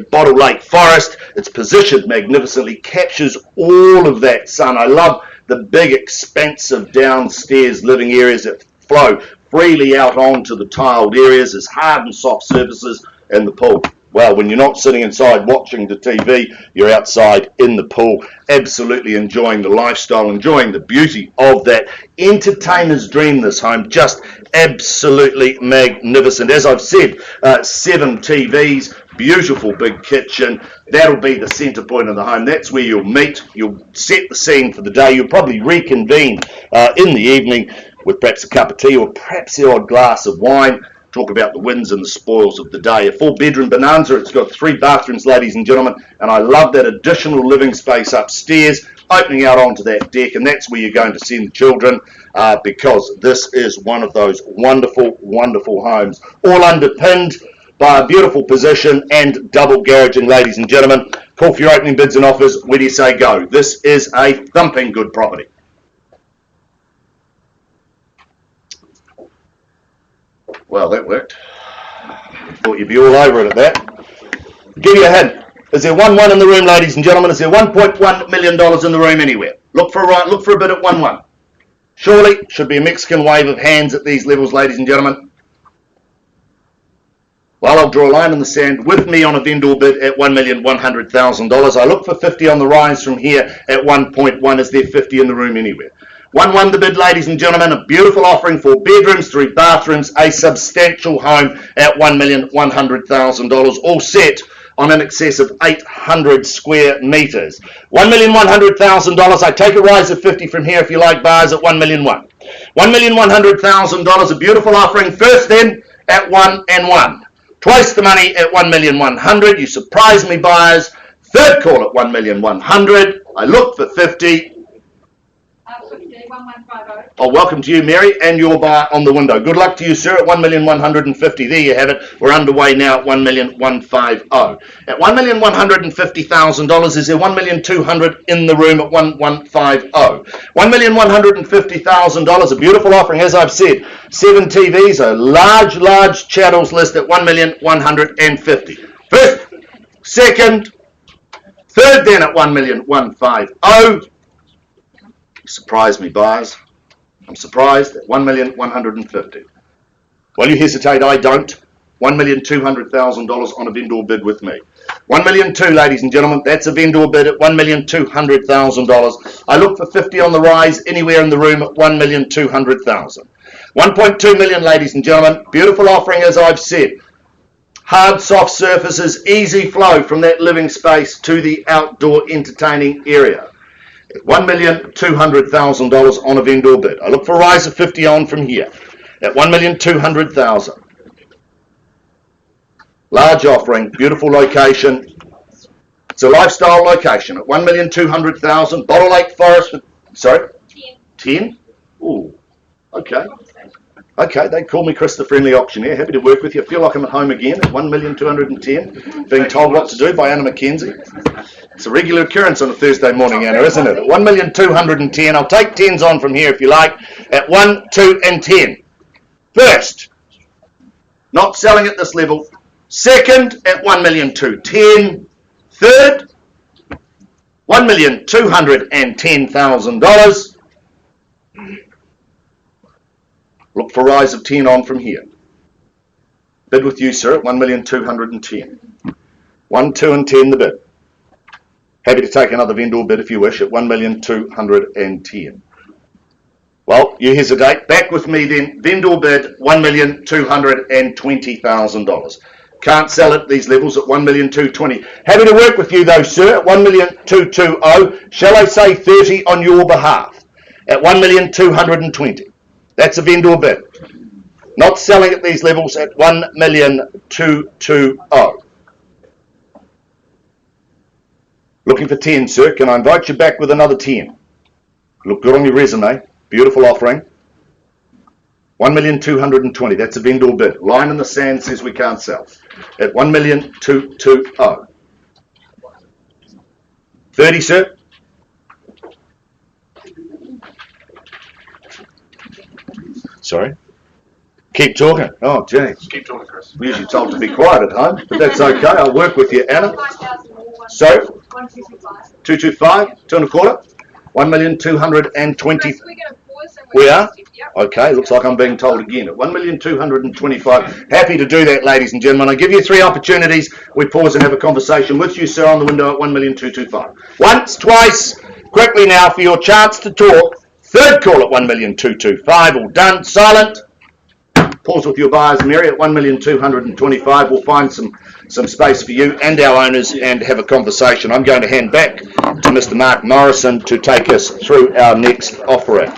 Bottle Lake Forest. It's positioned magnificently, captures all of that sun. I love the big, expansive downstairs living areas that flow freely out onto the tiled areas. There's hard and soft surfaces, and the pool. Well, when you're not sitting inside watching the TV, you're outside in the pool, absolutely enjoying the lifestyle, enjoying the beauty of that entertainer's dream, this home. Just absolutely magnificent. As I've said, 7 TVs, beautiful big kitchen. That'll be the centre point of the home. That's where you'll meet. You'll set the scene for the day. You'll probably reconvene in the evening with perhaps a cup of tea or perhaps the odd glass of wine. Talk about the wins and the spoils of the day. A 4-bedroom bonanza. It's got 3 bathrooms, ladies and gentlemen, and I love that additional living space upstairs, opening out onto that deck, and that's where you're going to send the children, because this is one of those wonderful, wonderful homes, all underpinned by a beautiful position and double garaging, ladies and gentlemen. Call for your opening bids and offers. Where do you say go? This is a thumping good property. Well, that worked. Thought you'd be all over it at that. Give you a hint. Is there 1-1 in the room, ladies and gentlemen? Is there $1.1 million in the room anywhere? Look for a bid at 1-1. Surely, should be a Mexican wave of hands at these levels, ladies and gentlemen. Well, I'll draw a line in the sand with me on a vendor bid at $1,100,000. I look for 50 on the rise from here at 1.1. Is there 50 in the room anywhere? 1-1 the bid, ladies and gentlemen. A beautiful offering for bedrooms, 3 bathrooms, a substantial home at $1,100,000. All set on in excess of 800 square metres. $1,100,000. I take a rise of 50 from here if you like, buyers at $1,100,000. $1,100,000. A beautiful offering. First then at 1 and 1. Twice the money at $1,100,000. You surprise me, buyers. Third call at $1,100,000. I look for 50. 1150. Oh, welcome to you, Mary, and your buyer on the window. Good luck to you, sir, at $1,150,000. There you have it. We're underway now at $1,150,000. At $1,150,000, is there $1,200,000 in the room at $1,150,000? $1,150,000, a beautiful offering, as I've said. 7 TVs, a large chattels list at $1,150,000. First, second, third, then at $1,150,000. Surprise me, buyers. I'm surprised at $1,150,000. Well, you hesitate, I don't. $1,200,000 on a vendor bid with me. $1,200,000, ladies and gentlemen. That's a vendor bid at $1,200,000. I look for 50 on the rise anywhere in the room at $1,200,000. 1.2 million, ladies and gentlemen. Beautiful offering, as I've said. Hard, soft surfaces, easy flow from that living space to the outdoor entertaining area. $1,200,000 on a vendor bid. I look for a rise of 50 on from here at $1,200,000. Large offering, beautiful location. It's a lifestyle location at $1,200,000. Bottle Lake Forest. Sorry? 10? Ooh, okay. Okay, they call me Chris the Friendly Auctioneer. Happy to work with you. I feel like I'm at home again at $1,210,000, being told what to do by Anna McKenzie. It's a regular occurrence on a Thursday morning, Anna, isn't it? At $1,210,000. I'll take 10s on from here if you like at 1, 2, and 10. First, not selling at this level. Second, at $1,210,000. Third, $1,210,000. Look for a rise of 10 on from here. Bid with you, sir, at $1,210,000. 1, 2, and 10 the bid. Happy to take another vendor bid if you wish at $1,210,000. Well, you hesitate. Back with me then. Vendor bid $1,220,000. Can't sell at these levels at $1,220,000. Happy to work with you though, sir, at $1,220,000. Shall I say 30 on your behalf at $1,220,000? That's a vendor bid. Not selling at these levels at $1,220,000. Looking for 10, sir. Can I invite you back with another 10? Look good on your resume. Beautiful offering. $1,220,000. That's a vendor bid. Line in the sand says we can't sell. At $1,220,000. 30, sir. Sorry? Keep talking. Oh, gee. Keep talking, Chris. We're usually told to be quiet at home, but that's okay. I'll work with you, Anna. So, 225, 2 1/4, 1,220. We are? Okay, looks like I'm being told again. At 1,225. Happy to do that, ladies and gentlemen. I give you 3 opportunities. We pause and have a conversation with you, sir, on the window at 1,225. Once, twice, quickly now for your chance to talk. Third call at 1,225. All done. Silent. Pause with your buyers, Mary, at 1,225. We'll find some space for you and our owners and have a conversation. I'm going to hand back to Mr. Mark Morrison to take us through our next offering.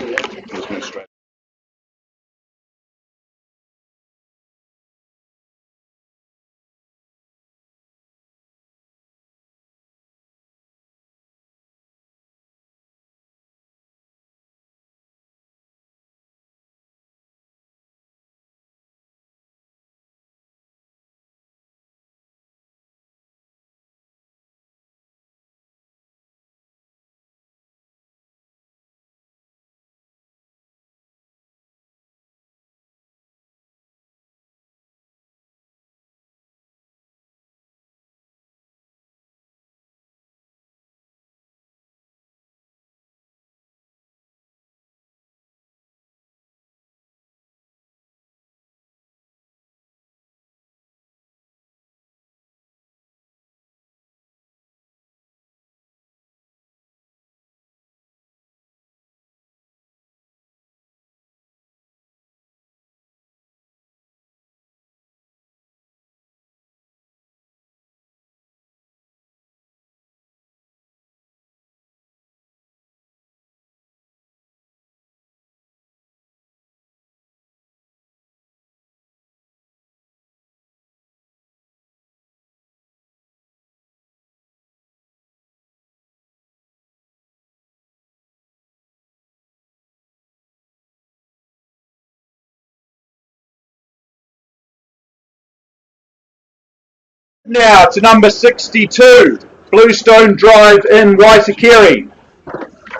Now to number 62, Bluestone Drive in Waitikiri.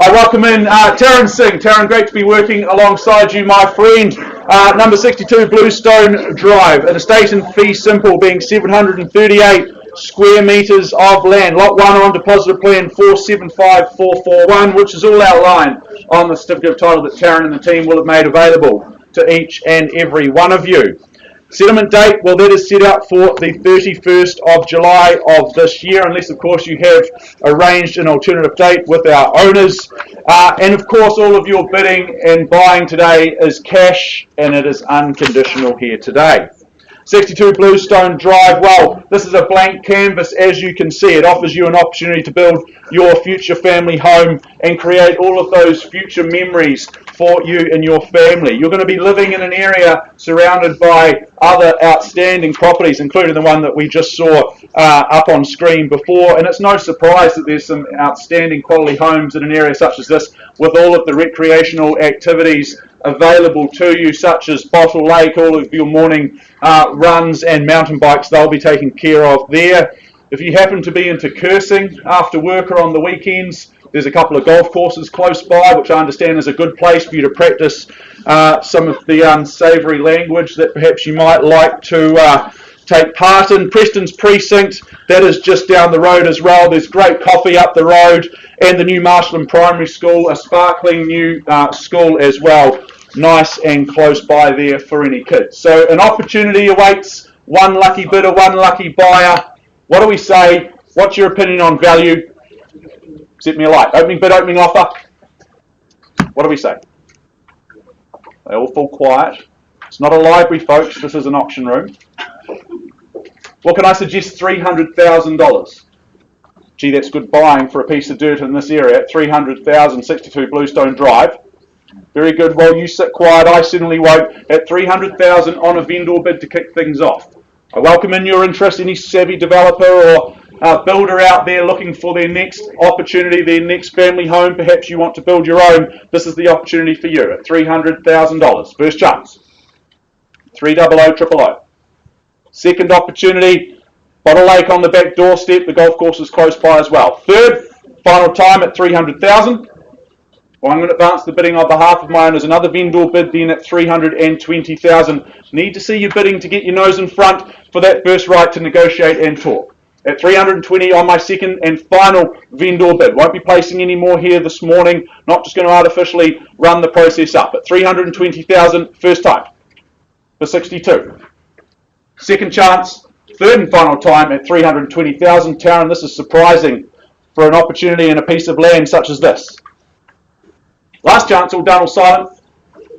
I welcome in Taryn Singh. Taryn, great to be working alongside you, my friend. Number 62, Bluestone Drive, an estate in fee simple, being 738 square metres of land. Lot 1 on deposit of plan 475441, which is all outlined on the certificate of title that Taryn and the team will have made available to each and every one of you. Settlement date, well, that is set out for the 31st of July of this year, unless, of course, you have arranged an alternative date with our owners. And, of course, all of your bidding and buying today is cash, and it is unconditional here today. 62 Bluestone Drive, well, this is a blank canvas, as you can see. It offers you an opportunity to build your future family home and create all of those future memories for you and your family. You're going to be living in an area surrounded by other outstanding properties, including the one that we just saw up on screen before. And it's no surprise that there's some outstanding quality homes in an area such as this, with all of the recreational activities available to you, such as Bottle Lake, all of your morning runs and mountain bikes, they'll be taken care of there. If you happen to be into cursing after work or on the weekends, there's a couple of golf courses close by, which I understand is a good place for you to practice some of the unsavoury language that perhaps you might like to take part in. Preston's Precinct, that is just down the road as well. There's great coffee up the road, and the new Marshland Primary School, a sparkling new school as well. Nice and close by there for any kids. So an opportunity awaits. One lucky bidder, one lucky buyer. What do we say? What's your opinion on value? Set me a light. Opening bid, opening offer. What do we say? They all fall quiet. It's not a library, folks. This is an auction room. What can I suggest? $300,000. Gee, that's good buying for a piece of dirt in this area. $300,000, 62 Bluestone Drive. Very good. Well, you sit quiet. I certainly won't. At $300,000 on a vendor bid to kick things off. I welcome in your interest. Any savvy developer or builder out there looking for their next opportunity, their next family home. Perhaps you want to build your own. This is the opportunity for you at $300,000. First chance. 300 Second opportunity. Bottle Lake on the back doorstep. The golf course is close by as well. Third, final time at $300,000. Well, I'm going to advance the bidding on behalf of my owners. Another vendor bid then at $320,000. Need to see you bidding to get your nose in front for that first right to negotiate and talk. At $320 on my second and final vendor bid. Won't be placing any more here this morning. Not just going to artificially run the process up. At $320,000, first time for 62. Second chance, third and final time at $320,000. Taryn, this is surprising for an opportunity in a piece of land such as this. Last chance, all done, all silent.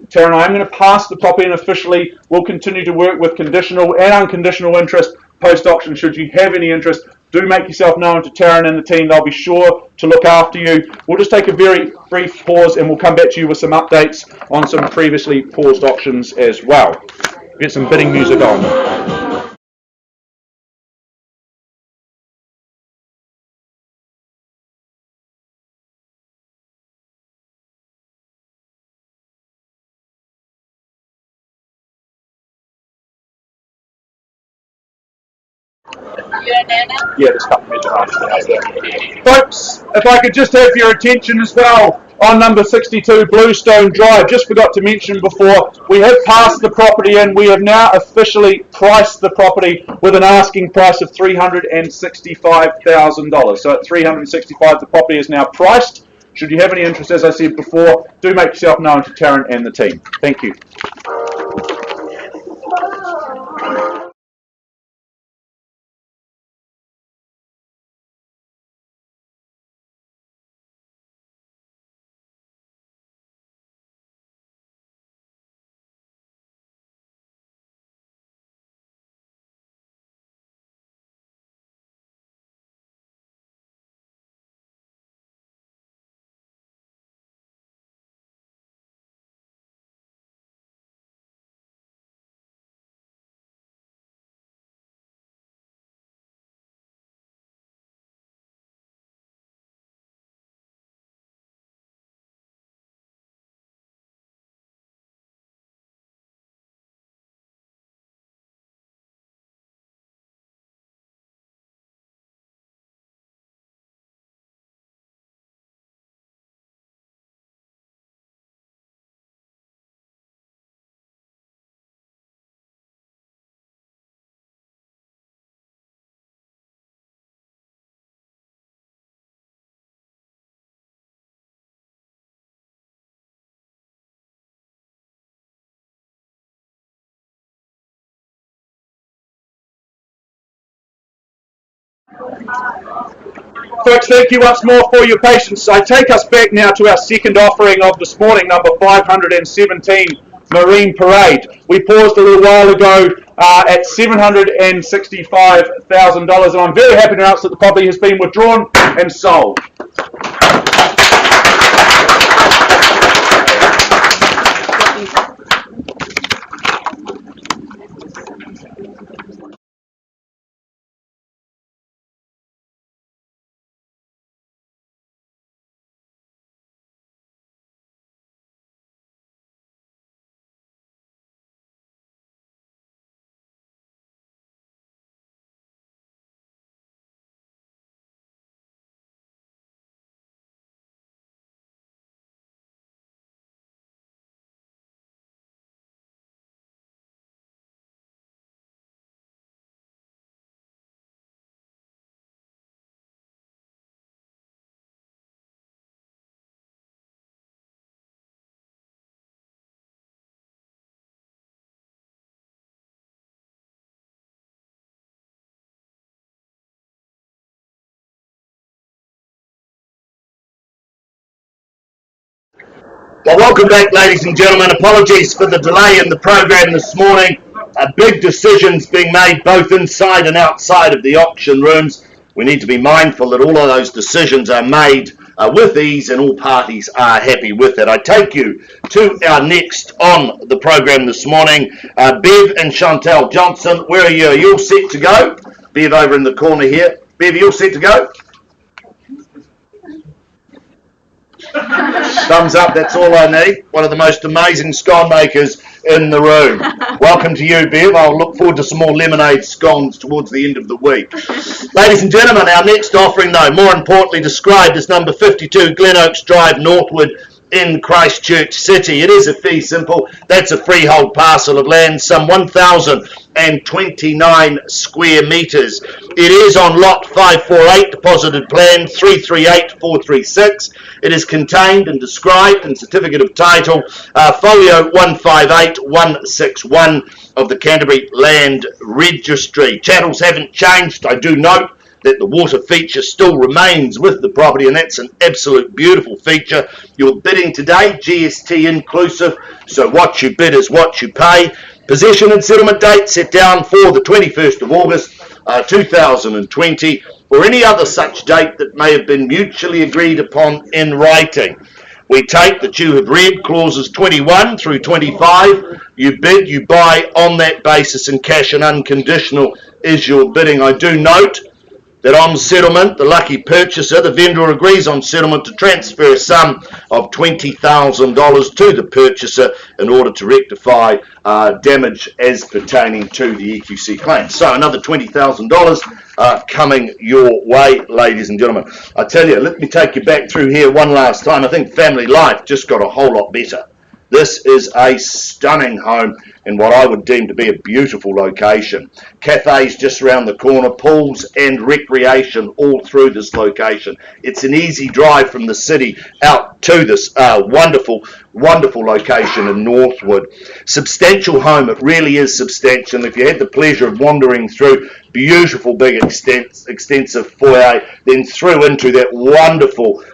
Taryn, I am going to pass the property and officially will continue to work with conditional and unconditional interest post-auction. Should you have any interest, do make yourself known to Taryn and the team. They'll be sure to look after you. We'll just take a very brief pause and we'll come back to you with some updates on some previously paused auctions as well. Get some bidding music on. Yeah, just a couple of minutes. Folks, if I could just have your attention as well on number 62 Bluestone Drive. Just forgot to mention before, we have passed the property and we have now officially priced the property with an asking price of $365,000. So at $365,000, the property is now priced. Should you have any interest, as I said before, do make yourself known to Taryn and the team. Thank you. Folks, thank you once more for your patience. I take us back now to our second offering of this morning, number 517, Marine Parade. We paused a little while ago at $765,000, and I'm very happy to announce that the property has been withdrawn and sold. Well, welcome back, ladies and gentlemen. Apologies for the delay in the program this morning. Big decisions being made both inside and outside of the auction rooms. We need to be mindful that all of those decisions are made with ease and all parties are happy with it. I take you to our next on the program this morning. Bev and Chantel Johnson, where are you? Are you all set to go? Bev over in the corner here. Bev, are you all set to go? Thumbs up, that's all I need. One of the most amazing scone makers in the room. Welcome to you, Bev. I'll look forward to some more lemonade scones towards the end of the week. Ladies and gentlemen, our next offering, though, more importantly described as number 52 Glen Oaks Drive, Northwood in Christchurch City. It is a fee simple. That's a freehold parcel of land, some 1,029 square metres. It is on lot 548, deposited plan 338436. It is contained and described in Certificate of Title, folio 158161 of the Canterbury Land Registry. Chattels haven't changed. I do note that the water feature still remains with the property, and that's an absolute beautiful feature. You're bidding today, GST inclusive, so what you bid is what you pay. Possession and settlement date set down for the 21st of August 2020, or any other such date that may have been mutually agreed upon in writing. We take that you have read clauses 21 through 25. You bid, you buy on that basis, and cash and unconditional is your bidding. I do note that on settlement, the lucky purchaser, the vendor agrees on settlement to transfer a sum of $20,000 to the purchaser in order to rectify damage as pertaining to the EQC claim. So another $20,000 coming your way, ladies and gentlemen. I tell you, let me take you back through here one last time. I think family life just got a whole lot better. This is a stunning home in what I would deem to be a beautiful location. Cafes just around the corner, pools and recreation all through this location. It's an easy drive from the city out to this wonderful location in Northwood. Substantial home, it really is substantial. If you had the pleasure of wandering through, beautiful big extensive foyer, then through into that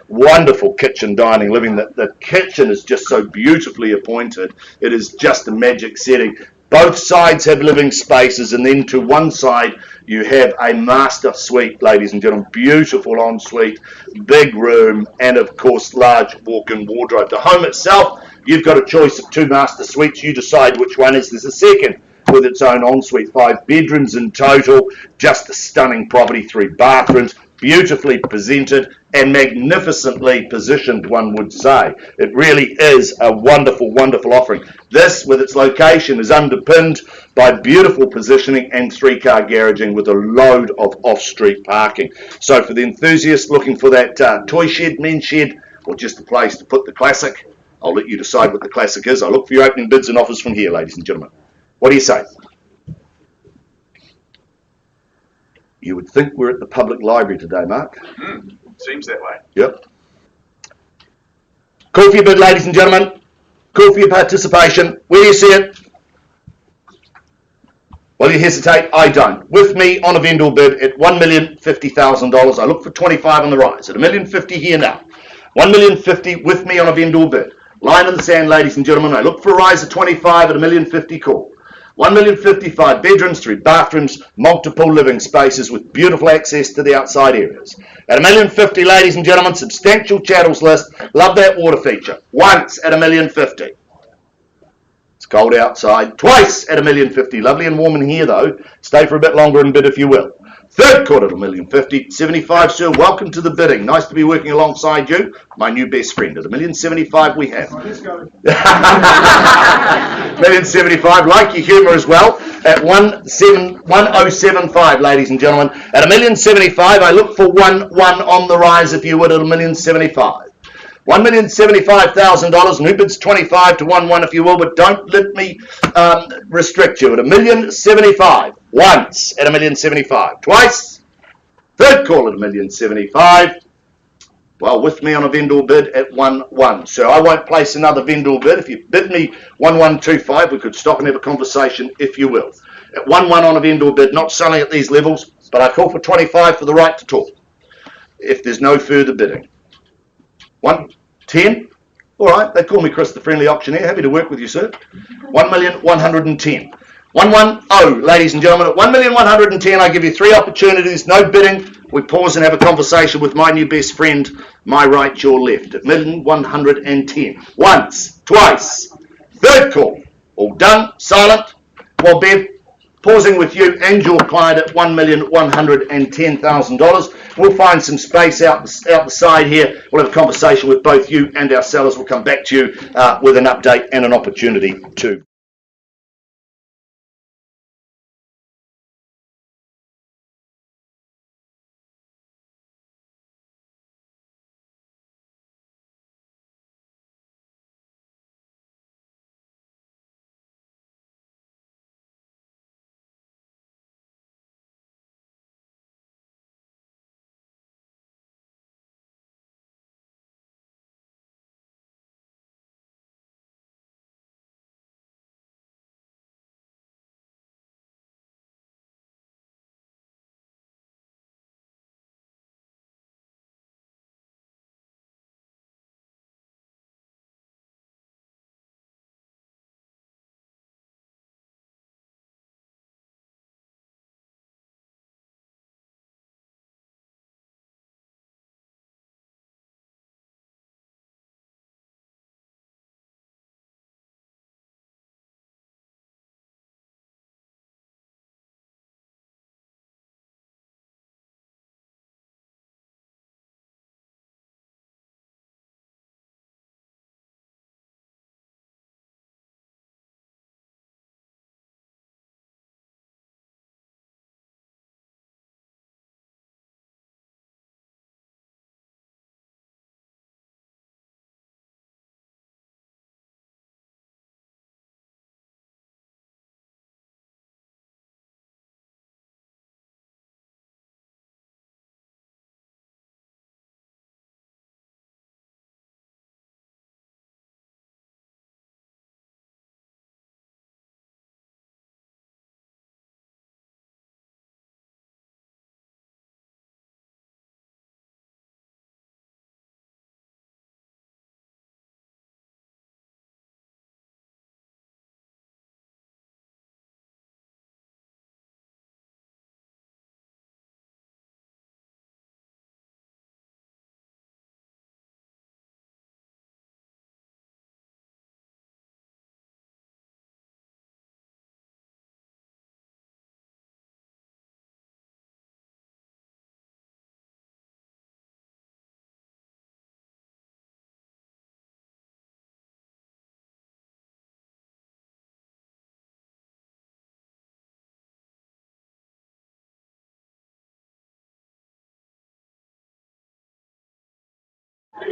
wonderful kitchen dining living. The kitchen is just so beautifully appointed. It is just a magic setting. Both sides have living spaces, and then to one side you have a master suite, ladies and gentlemen. Beautiful ensuite, big room, and of course large walk-in wardrobe. The home itself, you've got a choice of two master suites. You decide which one is. There's a second with its own ensuite, 5 bedrooms in total. Just a stunning property, 3 bathrooms, beautifully presented and magnificently positioned, one would say. It really is a wonderful offering. This, with its location, is underpinned by beautiful positioning and 3-car garaging with a load of off-street parking. So for the enthusiasts looking for that toy shed, men's shed, or just a place to put the classic, I'll let you decide what the classic is. I look for your opening bids and offers from here, ladies and gentlemen. What do you say? You would think we're at the public library today, Mark. Seems that way. Yep. Call for your bid, ladies and gentlemen. Call for your participation. Where do you see it? Well, you hesitate? I don't. With me on a vendor bid at $1,050,000. I look for 25 on the rise. At $1,050,000 here now. $1,050,000 with me on a vendor bid. Line in the sand, ladies and gentlemen. I look for a rise of 25 at $1,050,000 call. $1,055,000, bedrooms, 3 bathrooms, multiple living spaces with beautiful access to the outside areas. At $1,050,000, ladies and gentlemen, substantial chattels list. Love that water feature. Once at $1,050,000. It's cold outside. Twice at $1,050,000. Lovely and warm in here though. Stay for a bit longer and bid if you will. Third quarter at $1,050,000. 75, sir. Welcome to the bidding. Nice to be working alongside you. My new best friend. At $1,075,000 we have. Let's go. $1,075,000. Like your humour as well. At 107,500, ladies and gentlemen. At $1,075,000, I look for 1-1 on the rise if you would at $1,075,000. $1,075,000. New bids 25 to 1-1 if you will, but don't let me restrict you. At $1,075,000. Once at $1,075,000. Twice. Third call at $1,075,000. Well, with me on a vendor bid at 1-1. So I won't place another vendor bid. If you bid me 1,125, we could stop and have a conversation if you will. At 1-1 on a vendor bid, not selling at these levels, but I call for 25 for the right to talk. If there's no further bidding. 110. All right, they call me Chris, the friendly auctioneer. Happy to work with you, sir. 1,110,000. 110, ladies and gentlemen. At 1,110,000, I give you 3 opportunities. No bidding. We pause and have a conversation with my new best friend. My right, your left. At 1,110,000. Once, twice. Third call. All done. Silent. Well, Bev, pausing with you and your client at $1,110,000. We'll find some space out the side here. We'll have a conversation with both you and our sellers. We'll come back to you with an update and an opportunity too.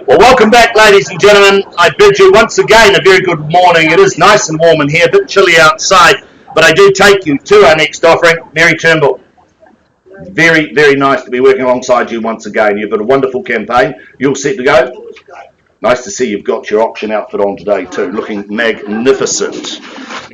Well, welcome back, ladies and gentlemen. I bid you once again a very good morning. It is nice and warm in here, a bit chilly outside, but I do take you to our next offering. Mary Turnbull, very, very nice to be working alongside you once again. You've got a wonderful campaign. You all set to go? Nice to see you've got your auction outfit on today too, looking magnificent.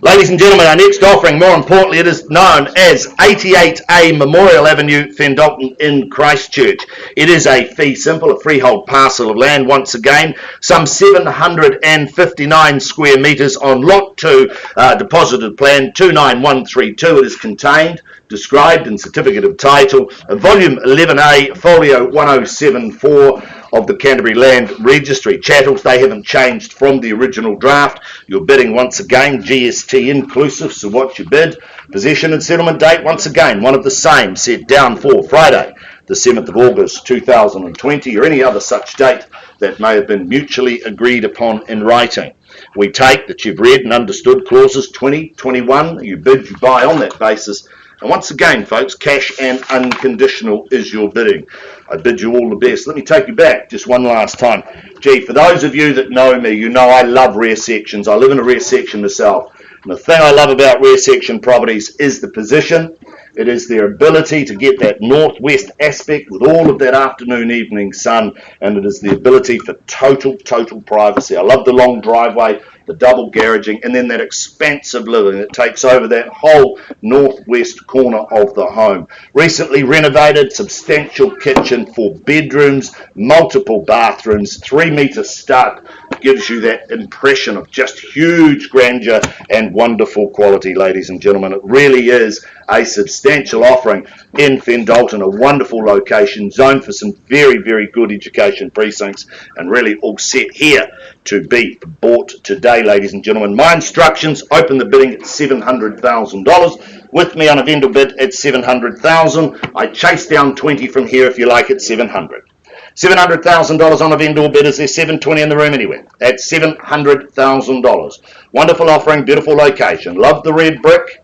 Ladies and gentlemen, our next offering, more importantly, it is known as 88A Memorial Avenue, Fendalton in Christchurch. It is a fee simple, a freehold parcel of land, once again, some 759 square metres on Lot 2, deposited plan 29132. It is contained, described in Certificate of Title, Volume 11A, Folio 1074 of the Canterbury Land Registry. Chattels, they haven't changed from the original draft. You're bidding once again, GST inclusive, so what's your bid? Possession and settlement date, once again, one of the same, set down for Friday, the 7th of August 2020, or any other such date that may have been mutually agreed upon in writing. We take that you've read and understood clauses 20, 21, you bid, you buy on that basis. And once again, folks, cash and unconditional is your bidding. I bid you all the best. Let me take you back just one last time. Gee, for those of you that know me, you know I love rear sections. I live in a rear section myself. And the thing I love about rear section properties is the position. It is their ability to get that northwest aspect with all of that afternoon, evening sun, and it is the ability for total privacy. I love the long driveway, the double garaging, and then that expansive living that takes over that whole northwest corner of the home. Recently renovated, substantial kitchen, 4 bedrooms, multiple bathrooms, 3 metre stud. Gives you that impression of just huge grandeur and wonderful quality, ladies and gentlemen. It really is a substantial offering in Fendalton, a wonderful location, zoned for some very good education precincts, and really all set here to be bought today, ladies and gentlemen. My instructions: open the bidding at $700,000. With me on a vendor bid at $700,000. I chase down 20 from here if you like at 700. $700,000 on a vendor bid. Is there 720 in the room anywhere? At $700,000. Wonderful offering, beautiful location. Love the red brick.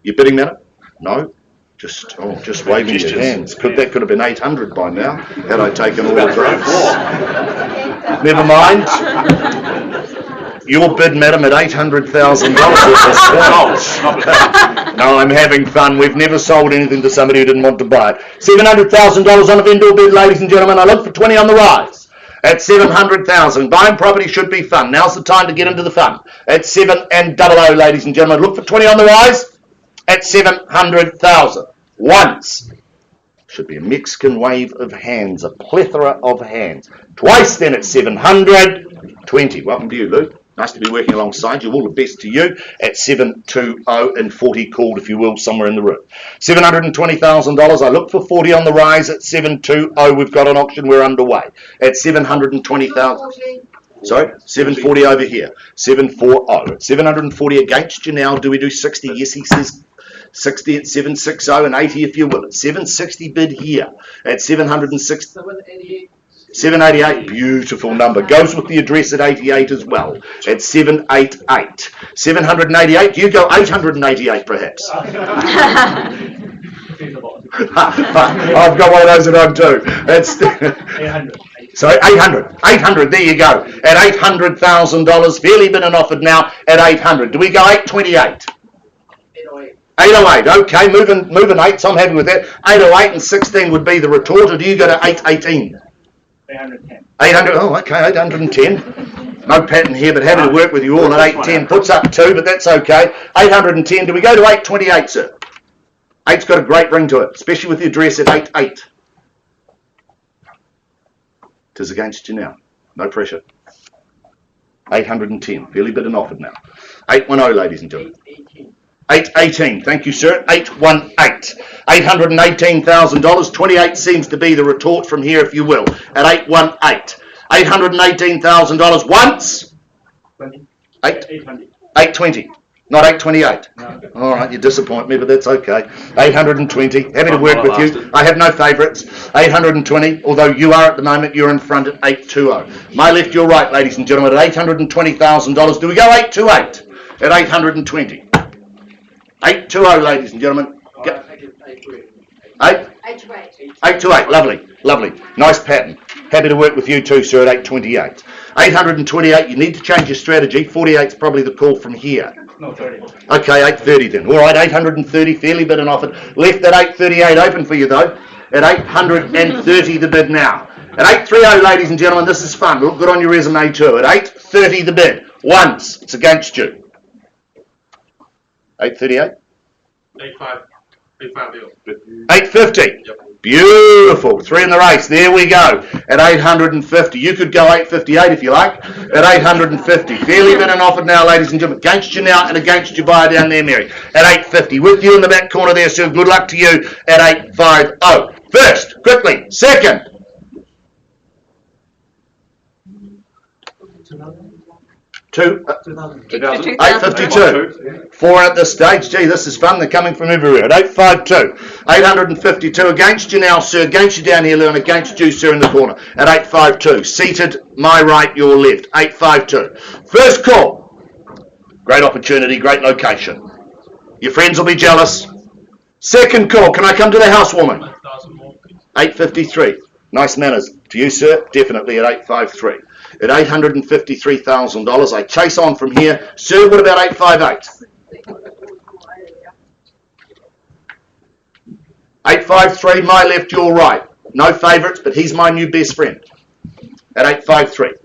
You bidding, Matt? No? Just waving your hands. That could have been 800 by now, had I taken all the drugs. Never mind. Your bid, madam, at $800,000. No, I'm having fun. We've never sold anything to somebody who didn't want to buy it. $700,000 on a vendor bid, ladies and gentlemen. I look for 20 on the rise. At $700,000. Buying property should be fun. Now's the time to get into the fun. At 700, ladies and gentlemen. Look for 20 on the rise. At $700,000. Once. Should be a Mexican wave of hands. A plethora of hands. Twice then at 720. Welcome to you, Luke. Nice to be working alongside you. All the best to you at 720 and 40 called, if you will, somewhere in the room. $720,000. I look for 40 on the rise at 720. We've got an auction. We're underway at 720,000. Sorry, 740 over here. 740. 740 against you now. Do we do 60? Yes, he says 60 at 760 and 80 if you will. At 760 bid here at 760. 788, beautiful number. Goes with the address at 88 as well. At 788. 788, do you go 888 perhaps? I've got one of those at home too. That's 800. Sorry, 800. 800, there you go. At $800,000, fairly been and offered now at 800. Do we go 828? 808, okay, moving 8, so I'm happy with that. 808 and 16 would be the retort, or do you go to 818? 810. 800, oh, okay, 810. No pattern here, but happy to work with you all at 810. Puts up 2, but that's okay. 810, do we go to 828, sir? 8's got a great ring to it, especially with the address at 88. 'Tis against you now. No pressure. 810, fairly bid and offered now. 810, ladies and gentlemen. 818, thank you, sir. 818. $818,000. 28 seems to be the retort from here, if you will. At 818. $818,000 once. 820. Not 828. No. All right, you disappoint me, but that's okay. 820. Happy to work with you. I have no favourites. 820. Although you are at the moment, you're in front at 820. My left, your right, ladies and gentlemen, at $820,000. Do we go 828? At 820. 820, ladies and gentlemen. 828, lovely. Nice pattern. Happy to work with you too, sir, at 828. 828, you need to change your strategy. 48's probably the call from here. No, 30. Okay, 830 then. All right, 830, fairly bid and offered. Left at 838 open for you though. At 830 the bid now. At 830, ladies and gentlemen, this is fun. Look good on your resume too. At 830 the bid. Once, it's against you. 838. 850. Yep. Beautiful. 3 in the race. There we go. At 850. You could go 858 if you like. At 850. Fairly bid and offered now, ladies and gentlemen. Against you now and against your buyer down there, Mary. At 850. With you in the back corner there, sir. Good luck to you at 850. First, quickly. Second. Two. 852. 4 at this stage. Gee, this is fun. They're coming from everywhere. At 852. 852 against you now, sir. Against you down here, Lou, and against you, sir, in the corner. At 852. Seated, my right, your left. 852. First call. Great opportunity, great location. Your friends will be jealous. Second call. Can I come to the housewarming? 853. Nice manners. To you, sir, definitely at 853. At $853,000. I chase on from here. Sir, what about 858? 853, my left, your right. No favourites, but he's my new best friend. At 853.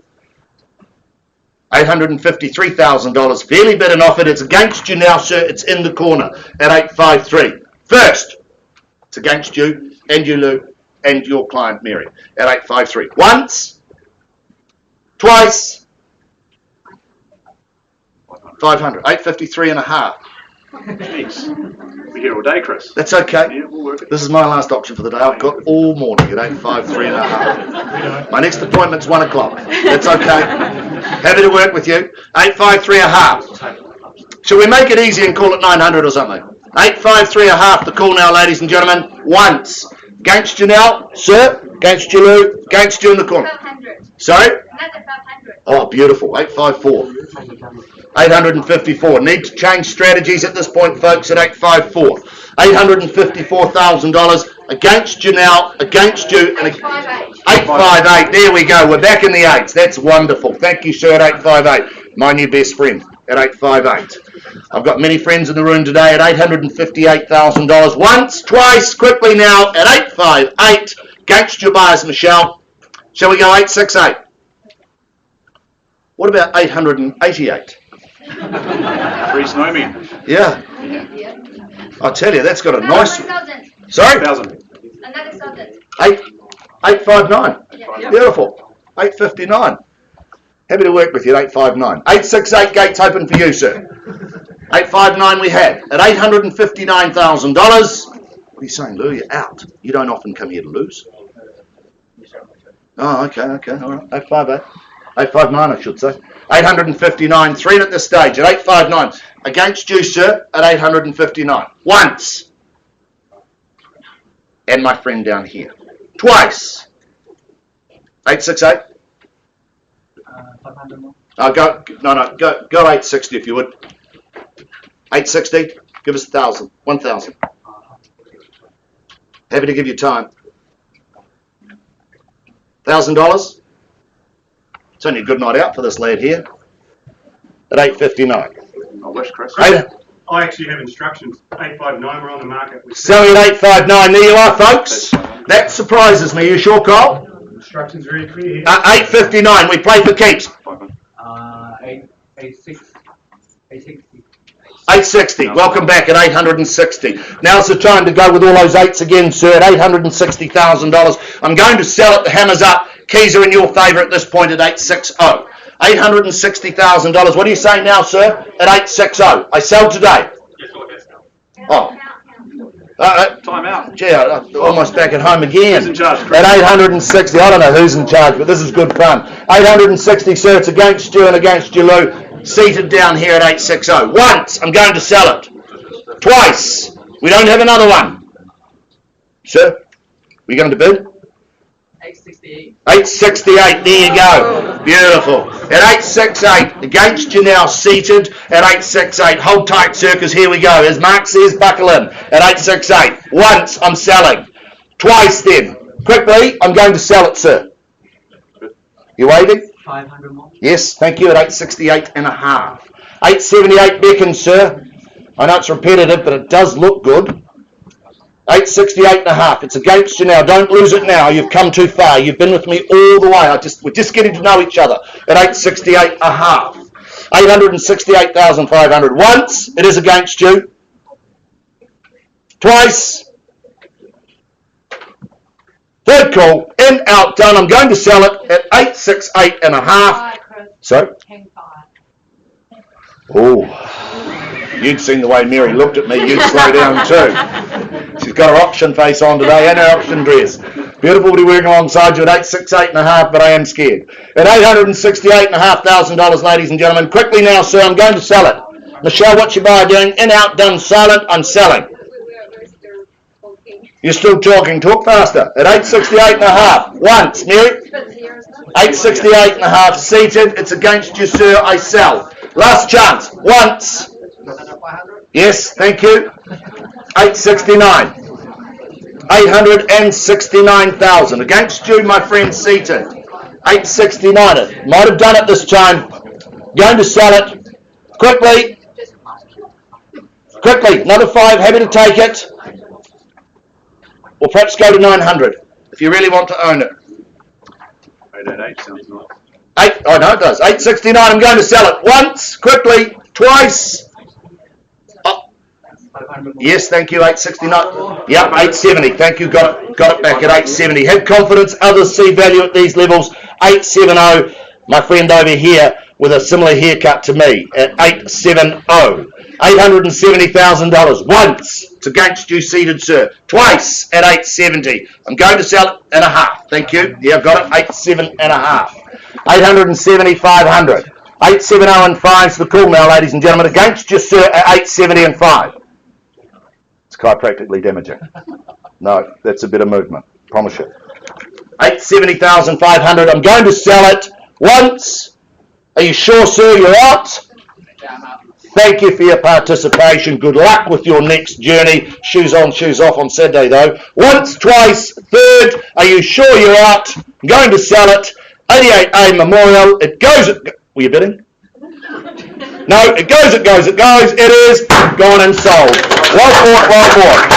$853,000. Fairly bid and offered. It's against you now, sir. It's in the corner at 853. First, it's against you and you, Lou, and your client, Mary, at 853. Once. Twice. 500. 853 and a half. Jeez. We're here all day, Chris. That's okay. Yeah, we'll work it. This is my last option for the day. I've got all morning at 853 and a half. My next appointment's 1 o'clock. That's okay. Happy to work with you. 853 and a half. Shall we make it easy and call it 900 or something? 853 and a half. The call now, ladies and gentlemen. Once. Against you now, sir. Against you, Lou. Against you in the corner. 500. Sorry? Another 500. Oh, beautiful. 854. 854. Need to change strategies at this point, folks, at 854. $854,000 against you now, against you, and 858. 858. There we go. We're back in the 8s. That's wonderful. Thank you, sir, at 858. My new best friend at 858. I've got many friends in the room today at $858,000. Once, twice, quickly now at 858. Against your buyers, Michelle. Shall we go 868? What about 888? Free snowman. Yeah. I tell you, that's got a nice... 1,000. Sorry? 1,000. Another 1,000. 859. Yeah. Beautiful. 859. Happy to work with you at 859. 868 gates open for you, sir. 859 we had. At $859,000. What are you saying, Lou? You're out. You don't often come here to lose. Oh, okay, all right. 858. 859, I should say. 859, 3 at this stage at 859. Against you, sir, at 859. Once. And my friend down here. Twice. 868. 500 more. Go 860 if you would. 860. Give us 1,000. 1,000. Happy to give you time. $1,000. It's only a good night out for this lad here. At 859. I wish, Chris. I actually have instructions. 859, we're on the market. Selling at 859. There you are, folks. That surprises me. You sure, Cole? Instructions very clear here. 859. We play for keeps. 860. 860. Welcome back at 860. Now's the time to go with all those 8s again, sir, at $860,000. I'm going to sell it. The hammer's up. Keys are in your favour at this point at 860. $860,000. What are you saying now, sir? At 860. I sell today. Oh. Time out. Gee, I'm almost back at home again. Who's in charge, Chris? At 860. I don't know who's in charge, but this is good fun. 860, sir. It's against you and against you, Lou. Seated down here at 860. Once. I'm going to sell it. Twice. We don't have another one. Sir, we going to bid? 868. 868, there you go. Beautiful. At 868, against you now, seated at 868. Hold tight, sir, because here we go. As Mark says, buckle in at 868. Once, I'm selling. Twice then. Quickly, I'm going to sell it, sir. You waiting? 500 more. Yes, thank you, at 868 and a half. 878 beckons, sir. I know it's repetitive, but it does look good. 868 and a half. It's against you now. Don't lose it now. You've come too far. You've been with me all the way. We're just getting to know each other at 868 and a half. 868,500 once. It is against you. Twice. Third call, in, out, done. I'm going to sell it at 868 and a half. So, oh, you'd seen the way Mary looked at me, you'd slow down too. She's got her auction face on today and her auction dress. Beautiful to be working alongside you at 868 and a half, but I am scared. At $868,500, ladies and gentlemen. Quickly now, sir, I'm going to sell it. Michelle, what's your buyer doing? In, out, done, silent. I'm selling. You're still talking. Talk faster. At 868 and a half. Once. Mary? 868 and a half. Seated. It's against you, sir. I sell. Last chance. Once. Yes, thank you. 869. 869,000. Against you, my friend, seated. 869 it. Might have done it this time. Going to sell it. Quickly. Quickly. Another 5. Happy to take it. Or perhaps go to 900 if you really want to own it. 888 sounds nice. Oh no, it does. 869. I'm going to sell it once, quickly, twice. Oh. Yes, thank you. 869. Yep, 870. Thank you. Got it back at 870. Have confidence. Others see value at these levels. 870. My friend over here with a similar haircut to me at 870. $870,000 once. It's against you, seated, sir. Twice at 870. I'm going to sell it and a half. Thank you. Yeah, I've got it. 87 and a half. 870, 500. 870 and 5's the call now, ladies and gentlemen. Against you, sir, at 870 and 5. It's chiropractically damaging. No, that's a bit of movement. Promise you. 870,500. I'm going to sell it once. Are you sure, sir, you're out? Thank you for your participation. Good luck with your next journey. Shoes on, shoes off on Saturday, though. Once, twice, third. Are you sure you're out? I'm going to sell it. 88A Memorial. It goes. Were you bidding? No, it goes, it goes, it goes. It is gone and sold. Well bought, well bought.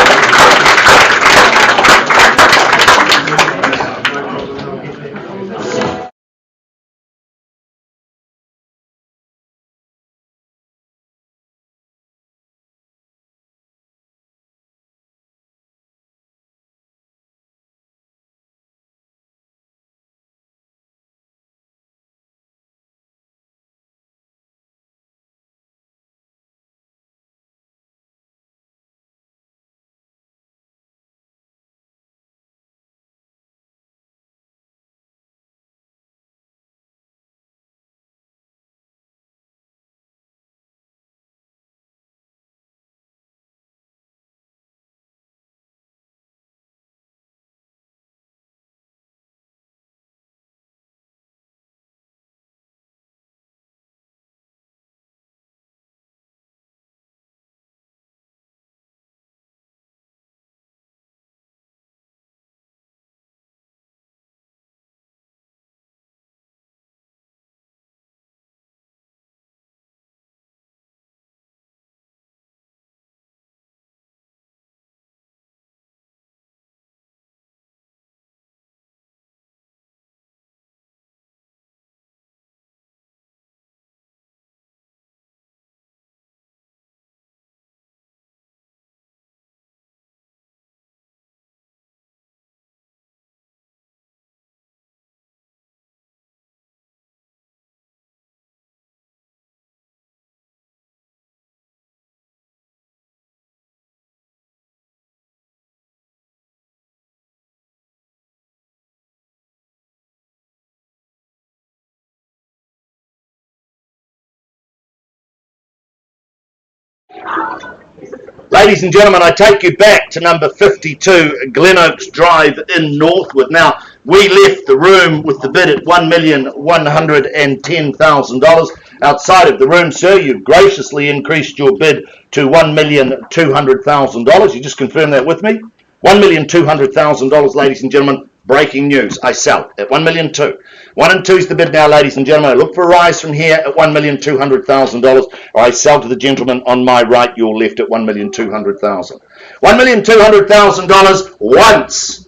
Ladies and gentlemen, I take you back to number 52, Glen Oaks Drive in Northwood. Now, we left the room with the bid at $1,110,000. Outside of the room, sir, you've graciously increased your bid to $1,200,000. You just confirm that with me? $1,200,000, ladies and gentlemen. Breaking news. I sell at $1,200,000. 1 and 2 is the bid now, ladies and gentlemen. I look for a rise from here at $1,200,000, or I sell to the gentleman on my right, your left, at $1,200,000. $1,200,000 once.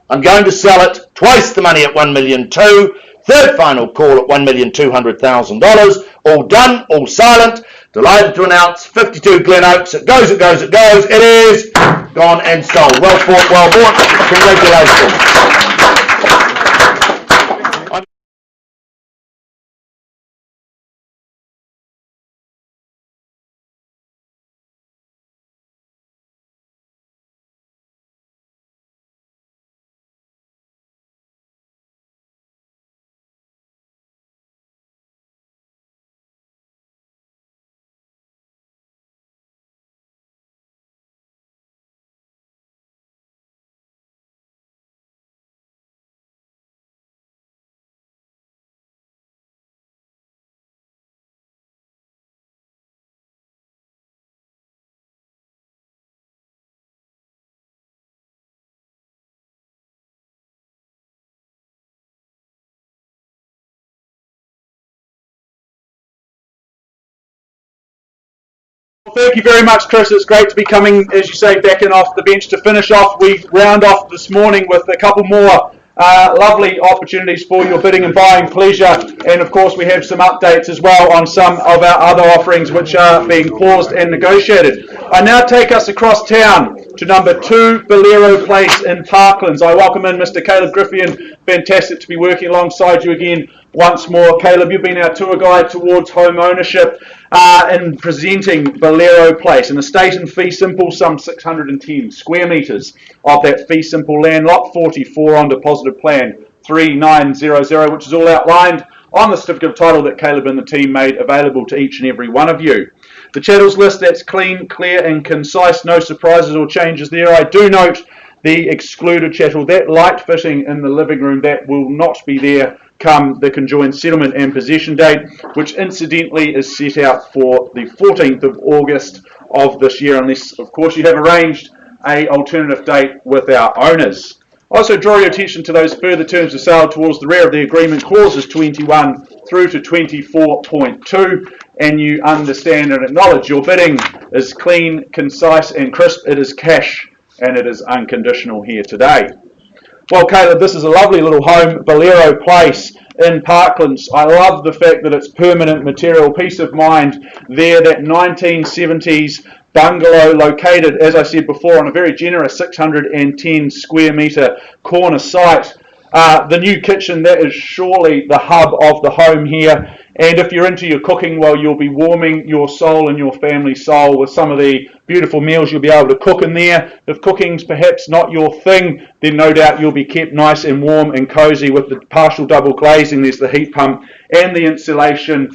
I'm going to sell it twice the money at $1,200,000. Third final call at $1,200,000, All done, all silent. Delighted to announce 52 Glen Oaks. It goes, it goes, it goes. It is gone and sold. Well fought, well bought. Congratulations. Thank you very much, Chris. It's great to be coming, as you say, back in off the bench to finish off. We round off this morning with a couple more lovely opportunities for your bidding and buying pleasure. And of course, we have some updates as well on some of our other offerings which are being paused and negotiated. I now take us across town to number 2 Bolero Place in Parklands. I welcome in Mr. Caleb Griffian. Fantastic to be working alongside you again once more. Caleb, you've been our tour guide towards home ownership in presenting Bolero Place, an estate in fee simple, some 610 square metres of that fee simple land, lot 44 on deposited plan 3900, which is all outlined on the certificate of title that Caleb and the team made available to each and every one of you. The chattels list, that's clean, clear and concise, no surprises or changes there. I do note the excluded chattel, that light fitting in the living room, that will not be there come the conjoined settlement and possession date, which incidentally is set out for the 14th of August of this year, unless of course you have arranged an alternative date with our owners. Also draw your attention to those further terms of sale towards the rear of the agreement, clauses 21 through to 24.2, and you understand and acknowledge your bidding is clean, concise and crisp. It is cash and it is unconditional here today. Well, Caleb, this is a lovely little home, Bolero Place in Parklands. I love the fact that it's permanent material, peace of mind there, that 1970s bungalow located, as I said before, on a very generous 610 square metre corner site. The new kitchen, that is surely the hub of the home here. And if you're into your cooking, well, you'll be warming your soul and your family's soul with some of the beautiful meals you'll be able to cook in there. If cooking's perhaps not your thing, then no doubt you'll be kept nice and warm and cosy with the partial double glazing. There's the heat pump and the insulation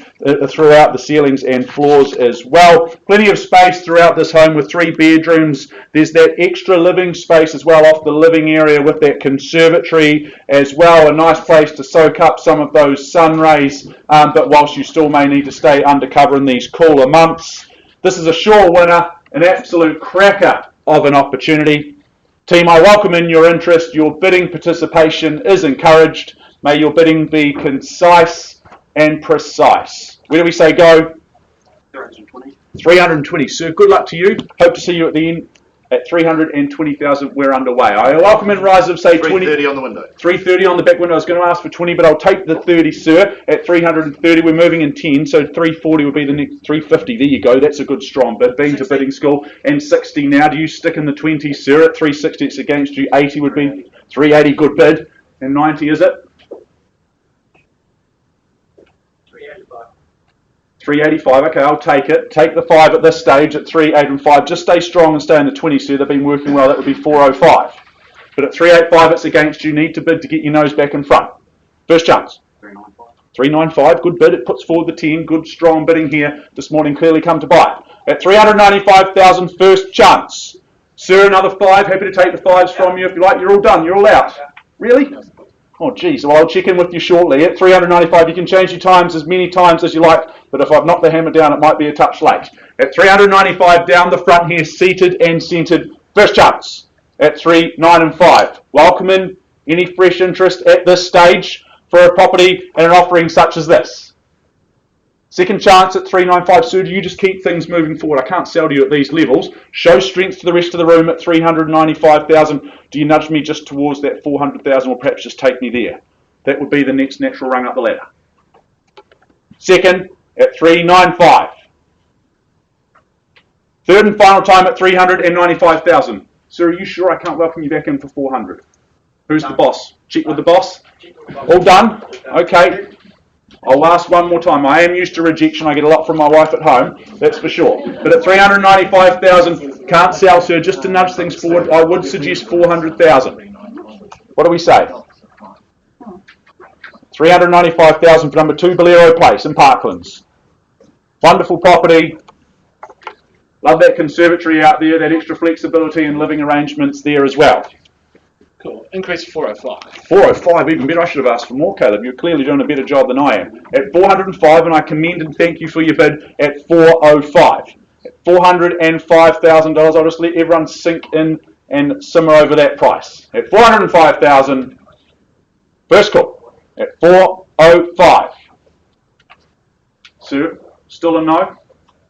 throughout the ceilings and floors as well. Plenty of space throughout this home with 3 bedrooms. There's that extra living space as well off the living area with that conservatory as well. A nice place to soak up some of those sun rays, but whilst you still may need to stay undercover in these cooler months. This is a sure winner, an absolute cracker of an opportunity. Team, I welcome in your interest. Your bidding participation is encouraged. May your bidding be concise and precise. Where do we say go? 320. 320. Sir, good luck to you. Hope to see you at the end. At 320,000, we're underway. I welcome in rise of, say, 20. 330 on the window. 330 on the back window. I was going to ask for 20, but I'll take the 30, sir. At 330, we're moving in 10, so 340 would be the next. 350, there you go. That's a good strong bid. Been to bidding school. And 60 now. Do you stick in the 20, sir? At 360, it's against you. 80 would be 380, good bid. And 90, is it? 385, okay, I'll take it. Take the 5 at this stage at 3, 8 and 5. Just stay strong and stay in the 20, sir. They've been working well. That would be 405. But at 385, it's against you. Need to bid to get your nose back in front. First chance. 395. 395, good bid. It puts forward the 10. Good, strong bidding here this morning. Clearly come to buy. At 395,000, first chance. Sir, another 5. Happy to take the 5s from you if you like. You're all done. You're all out. Really? Oh, geez. Well, I'll check in with you shortly. At 395, you can change your times as many times as you like, but if I've knocked the hammer down, it might be a touch late. At 395, down the front here, seated and centred. First chance. At 3, 9 and 5. Welcome in any fresh interest at this stage for a property and an offering such as this. Second chance at 395, sir. Do you just keep things moving forward? I can't sell to you at these levels. Show strength to the rest of the room at 395,000. Do you nudge me just towards that 400,000 or perhaps just take me there? That would be the next natural rung up the ladder. Second at 395. Third and final time at 395,000. Sir, are you sure I can't welcome you back in for 400? Who's the boss? Check with the boss. All done? Okay. I'll ask one more time. I am used to rejection. I get a lot from my wife at home, that's for sure. But at 395,000, can't sell, sir. Just to nudge things forward, I would suggest 400,000. What do we say? 395,000 for number 2 Bolero Place in Parklands. Wonderful property. Love that conservatory out there, that extra flexibility and living arrangements there as well. Cool. Increase to 405. 405, even better. I should have asked for more, Caleb. You're clearly doing a better job than I am. At 405, and I commend and thank you for your bid at 405. At $405,000, I'll just let everyone sink in and simmer over that price. At 405,000, first call. At 405. Sir, still a no?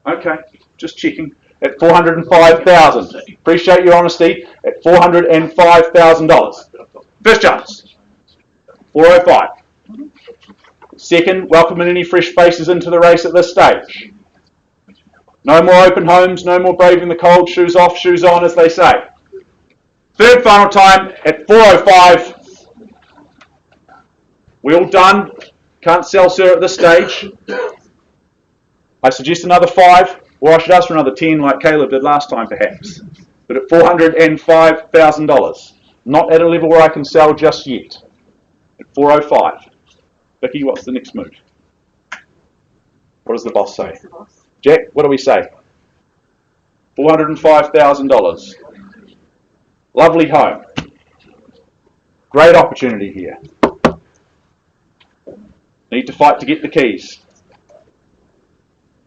Okay, just checking. At 405,000. Appreciate your honesty. At $405,000. First chance. 405. Second, welcoming any fresh faces into the race at this stage. No more open homes, no more braving the cold, shoes off, shoes on, as they say. Third final time at 405. We all done. Can't sell, sir, at this stage. I suggest another 5. Or I should ask for another 10 like Caleb did last time, perhaps. But at $405,000. Not at a level where I can sell just yet. At 405. Vicky, what's the next move? What does the boss say? Jack, what do we say? $405,000. Lovely home. Great opportunity here. Need to fight to get the keys.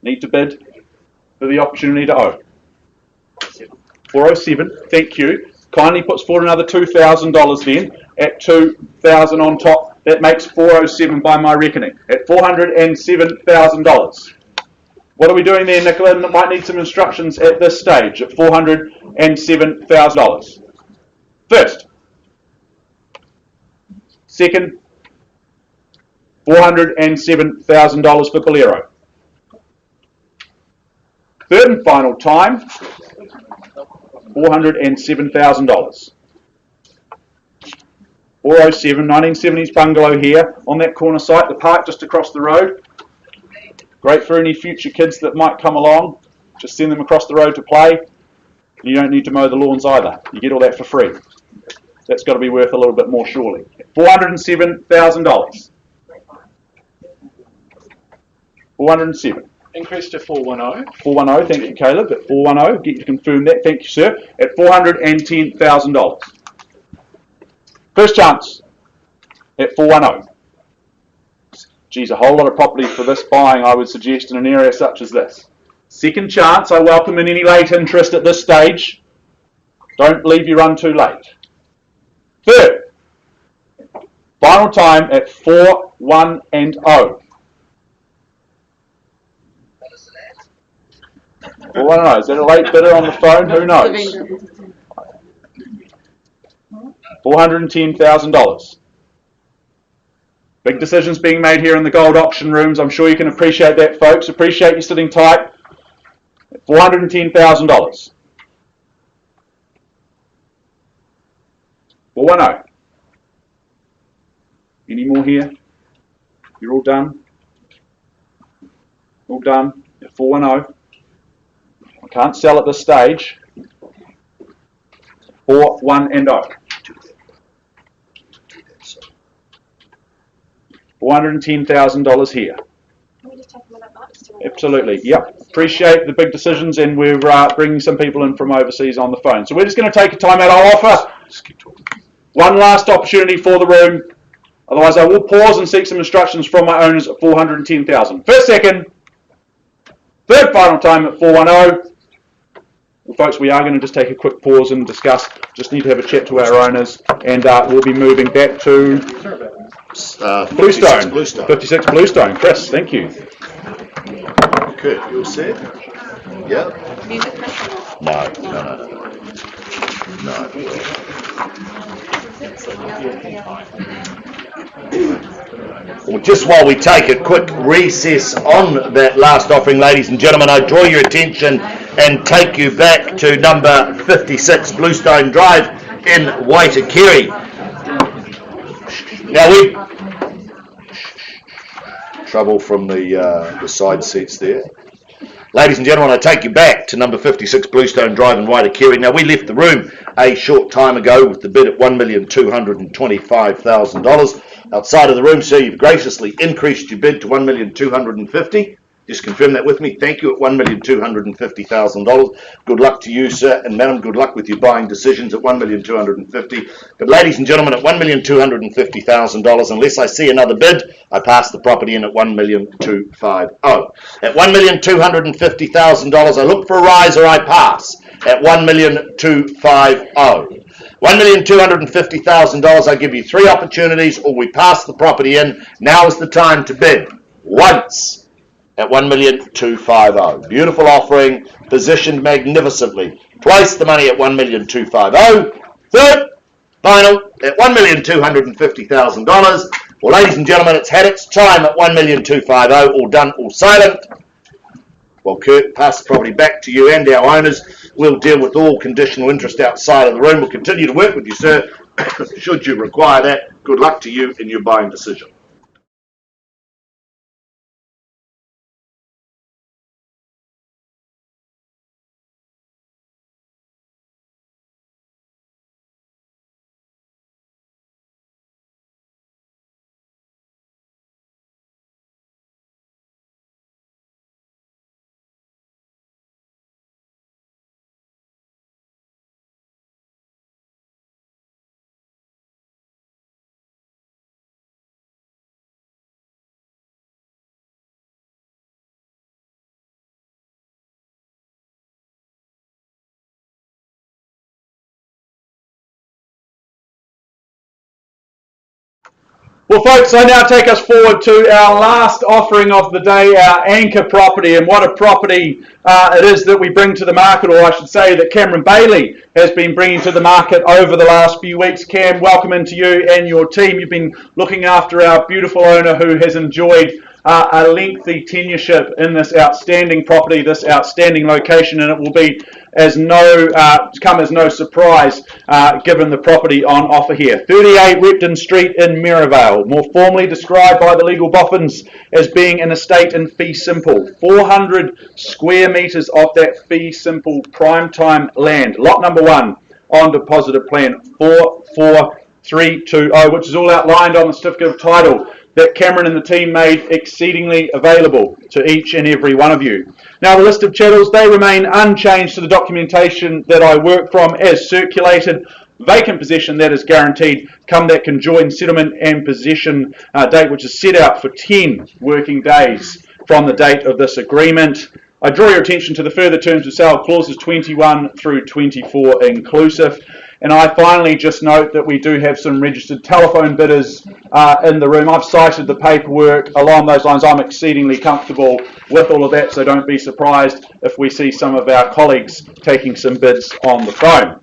Need to bid for the opportunity to own. 407, thank you. Kindly puts forward another $2,000 then. At $2,000 on top, that makes 407 by my reckoning. At $407,000. What are we doing there, Nicola? Might need some instructions at this stage. At $407,000. First. Second. $407,000 for Bolero. Third and final time, $407,000. 407, 1970s bungalow here on that corner site, the park just across the road. Great for any future kids that might come along. Just send them across the road to play. You don't need to mow the lawns either. You get all that for free. That's got to be worth a little bit more surely. $407,000. 407. Increase to 410. 410, thank you, Caleb. At 410, get you to confirm that. Thank you, sir. At $410,000. First chance at 410. Geez, a whole lot of property for this buying, I would suggest, in an area such as this. Second chance, I welcome in any late interest at this stage. Don't leave you run too late. Third, final time at 410. Well, I don't know. Is that a late bidder on the phone? Who knows? $410,000. Big decisions being made here in the gold auction rooms. I'm sure you can appreciate that, folks. Appreciate you sitting tight. $410,000. 410. Any more here? You're all done? All done at 410. I can't sell at this stage. 410. $410,000 here. Absolutely. Yep. Appreciate the big decisions, and we're bringing some people in from overseas on the phone. So we're just going to take a time out. I'll offer one last opportunity for the room. Otherwise, I will pause and seek some instructions from my owners at 410,000. First, second, third, final time at 410. Well, folks, we are going to just take a quick pause and discuss. Just need to have a chat to our owners, and we'll be moving back to Bluestone. 56 Bluestone. Chris, thank you. Kurt, you all set? Yeah? No. Well, just while we take a quick recess on that last offering, ladies and gentlemen, I draw your attention and take you back to number 56 Bluestone Drive in Waitikiri. Now trouble from the side seats there. Ladies and gentlemen, I take you back to number 56 Bluestone Drive in Waitikiri. Now, we left the room a short time ago with the bid at $1,225,000. Outside of the room, sir, you've graciously increased your bid to $1,250,000. Just confirm that with me. Thank you at $1,250,000. Good luck to you, sir, and madam. Good luck with your buying decisions at $1,250,000. But ladies and gentlemen, at $1,250,000, unless I see another bid, I pass the property in at $1,250,000. At $1,250,000, I look for a rise or I pass at $1,250,000. $1,250,000, I give you three opportunities, or we pass the property in. Now is the time to bid once at $1,250,000. Beautiful offering, positioned magnificently. Twice the money at $1,250,000. Third, final at $1,250,000. Well, ladies and gentlemen, it's had its time at $1,250,000. All done, all silent. Well, Kurt, pass the property back to you and our owners. We'll deal with all conditional interest outside of the room. We'll continue to work with you, sir, should you require that. Good luck to you in your buying decision. Well, folks, I now take us forward to our last offering of the day, our anchor property, and what a property it is that we bring to the market, or I should say that Cameron Bailey has been bringing to the market over the last few weeks. Cam, welcome into you and your team. You've been looking after our beautiful owner who has enjoyed a lengthy tenureship in this outstanding property, this outstanding location, and it will be come as no surprise given the property on offer here. 38 Repton Street in Merivale, more formally described by the legal boffins as being an estate in fee simple. 400 square metres of that fee simple prime time land. Lot number 1 on deposited plan 44320, which is all outlined on the certificate of title that Cameron and the team made exceedingly available to each and every one of you. Now, the list of chattels, they remain unchanged to the documentation that I work from as circulated. Vacant possession, that is guaranteed, come that conjoined settlement and possession date, which is set out for 10 working days from the date of this agreement. I draw your attention to the further terms of sale clauses 21 through 24 inclusive. And I finally just note that we do have some registered telephone bidders in the room. I've cited the paperwork along those lines. I'm exceedingly comfortable with all of that, so don't be surprised if we see some of our colleagues taking some bids on the phone.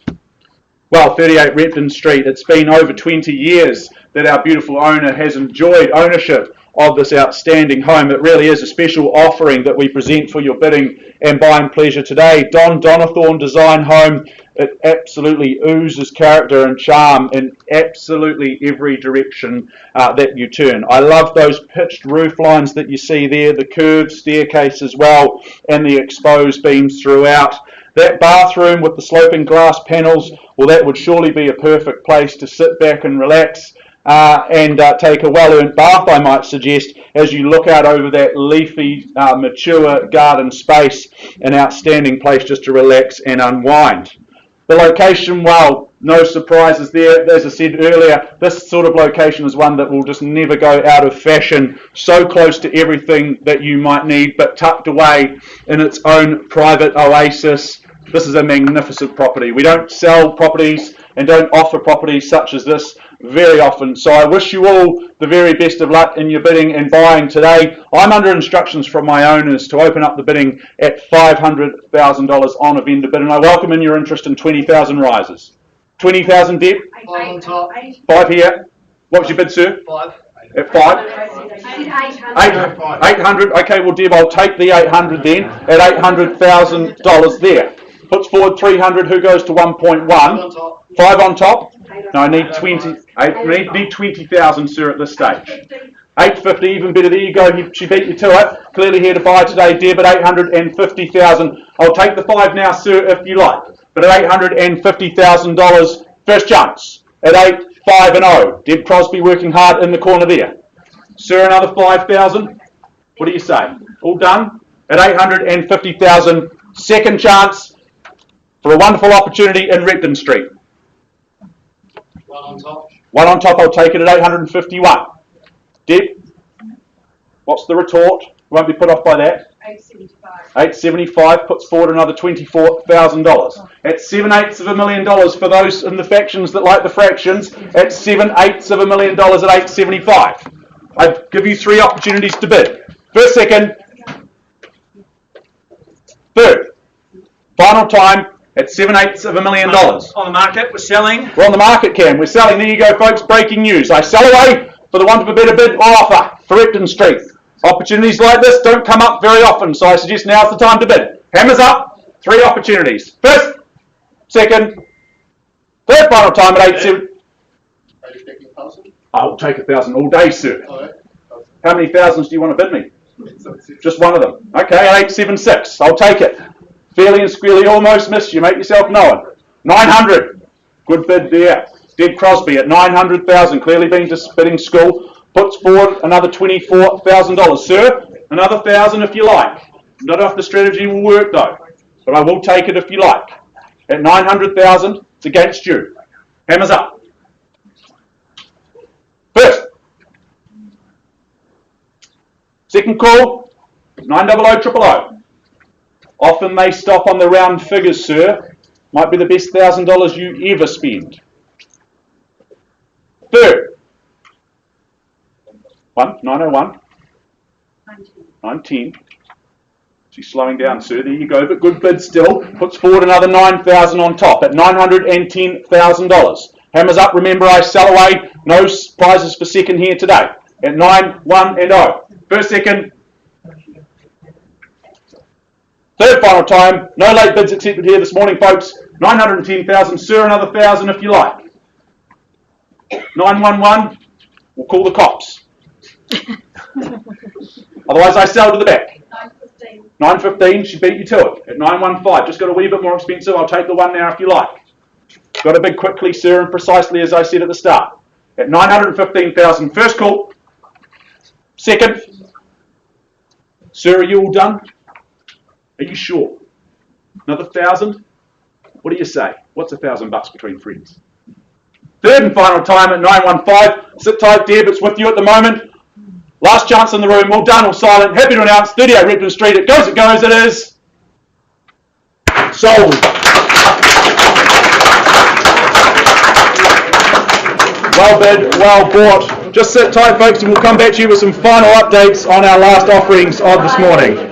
Well, 38 Repton Street, it's been over 20 years that our beautiful owner has enjoyed ownership of this outstanding home. It really is a special offering that we present for your bidding and buying pleasure today. Don Donathorne design home. It absolutely oozes character and charm in absolutely every direction that you turn. I love those pitched roof lines that you see there, the curved staircase as well, and the exposed beams throughout. That bathroom with the sloping glass panels, well, that would surely be a perfect place to sit back and relax and take a well-earned bath, I might suggest, as you look out over that leafy, mature garden space. An outstanding place just to relax and unwind. The location, well, no surprises there. As I said earlier, this sort of location is one that will just never go out of fashion. So close to everything that you might need, but tucked away in its own private oasis. This is a magnificent property. We don't sell properties and don't offer properties such as this very often. So I wish you all the very best of luck in your bidding and buying today. I'm under instructions from my owners to open up the bidding at $500,000 on a vendor bid, and I welcome in your interest in 20,000 rises. 20,000, Deb? 5 on top. 5 here. What was your bid, sir? 5. At 5? 800. 800. Okay, well, Deb, I'll take the 800 then at $800,000 there. Puts forward 300. Who goes to 1.1? 5 on top. No, I need 20. I need 20,000, sir, at this stage. 850, even better. There you go. She beat you to it. Clearly here to buy today, Deb, at 850,000. I'll take the 5 now, sir, if you like. But at $850,000, first chance at 8, 5 and 0. Deb Crosby working hard in the corner there. Sir, another 5,000. What do you say? All done at 850,000. Second chance for a wonderful opportunity in Repton Street. 1 on top. 1 on top. I'll take it at 851. Deb, what's the retort? Won't be put off by that. 875. 875 puts forward another $24,000. At $7/8 for those in the factions that like the fractions. At $7/8 at 875. I give you 3 opportunities to bid. First, second, third. Final time at $7/8 On the market, we're selling. We're on the market, Cam. We're selling. There you go, folks. Breaking news. I sell away for the want of a better bid or offer for Repton Street. Opportunities like this don't come up very often, so I suggest now's the time to bid. Hammers up. 3 opportunities. First, second, third. Final time at 870. I'll take 1,000 all day, sir. How many thousands do you want to bid me? Just one of them. Okay, at 876. I'll take it. Fairly and squarely, almost missed you. Make yourself known. 900. Good bid there. Deb Crosby at 900,000. Clearly been to bidding school. Puts forward another $24,000. Sir, another 1,000 if you like. Not if the strategy will work though. But I will take it if you like. At 900,000, it's against you. Hammers up. First. Second call. 900 Often they stop on the round figures, sir. Might be the best $1,000 you ever spend. Third. 901. 910. She's slowing down, sir. There you go, but good bid still. Puts forward another 9,000 on top at $910,000. Hammers up. Remember, I sell away. No prizes for second here today. At 9, 1 and 0. First, second. Third final time. No late bids accepted here this morning, folks. 910,000. Sir, another 1,000 if you like. 911. We'll call the cops. Otherwise, I sell to the back. 915. 915. She beat you to it. At 915. Just got a wee bit more expensive. I'll take the 1 now if you like. Got to bid quickly, sir, and precisely as I said at the start. At 915,000. First call. Second. Sir, are you all done? Are you sure? Another 1,000? What do you say? What's $1,000 between friends? Third and final time at 915. Sit tight, Deb. It's with you at the moment. Last chance in the room. All done, all silent. Happy to announce 38 Repton Street. It goes, it is. Sold. Well bid, well bought. Just sit tight, folks, and we'll come back to you with some final updates on our last offerings of this morning.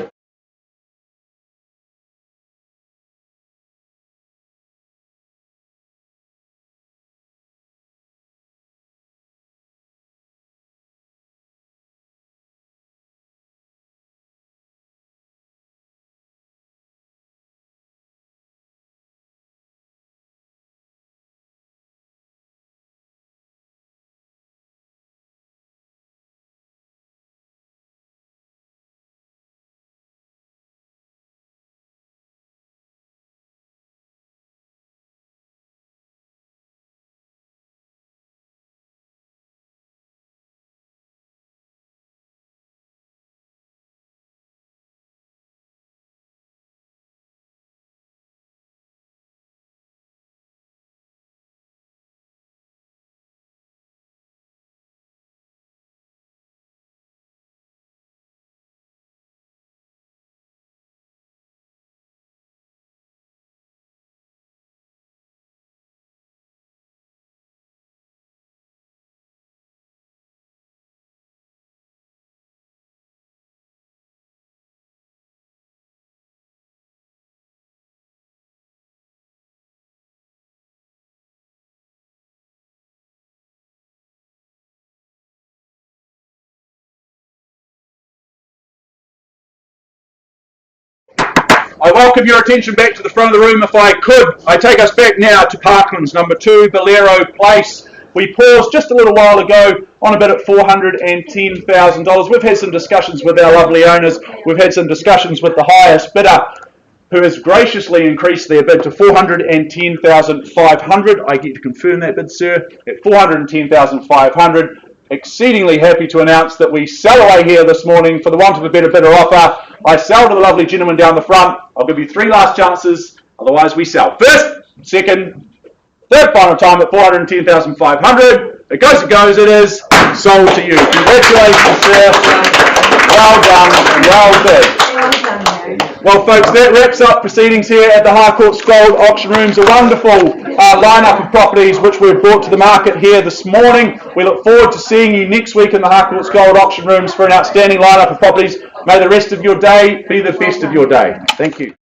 I welcome your attention back to the front of the room if I could. I take us back now to Parklands, number 2, Bolero Place. We paused just a little while ago on a bid at $410,000. We've had some discussions with our lovely owners. We've had some discussions with the highest bidder, who has graciously increased their bid to $410,500. I get to confirm that bid, sir, at $410,500. Exceedingly happy to announce that we sell away here this morning for the want of a better bidder offer. I sell to the lovely gentleman down the front. I'll give you 3 last chances, otherwise we sell. First, second, third final time at $410,500. It goes, it is sold to you. Congratulations, sir. Well done, well bid. Well, folks, that wraps up proceedings here at the Harcourts Gold Auction Rooms. A wonderful lineup of properties which we've brought to the market here this morning. We look forward to seeing you next week in the Harcourts Gold Auction Rooms for an outstanding lineup of properties. May the rest of your day be the best of your day. Thank you.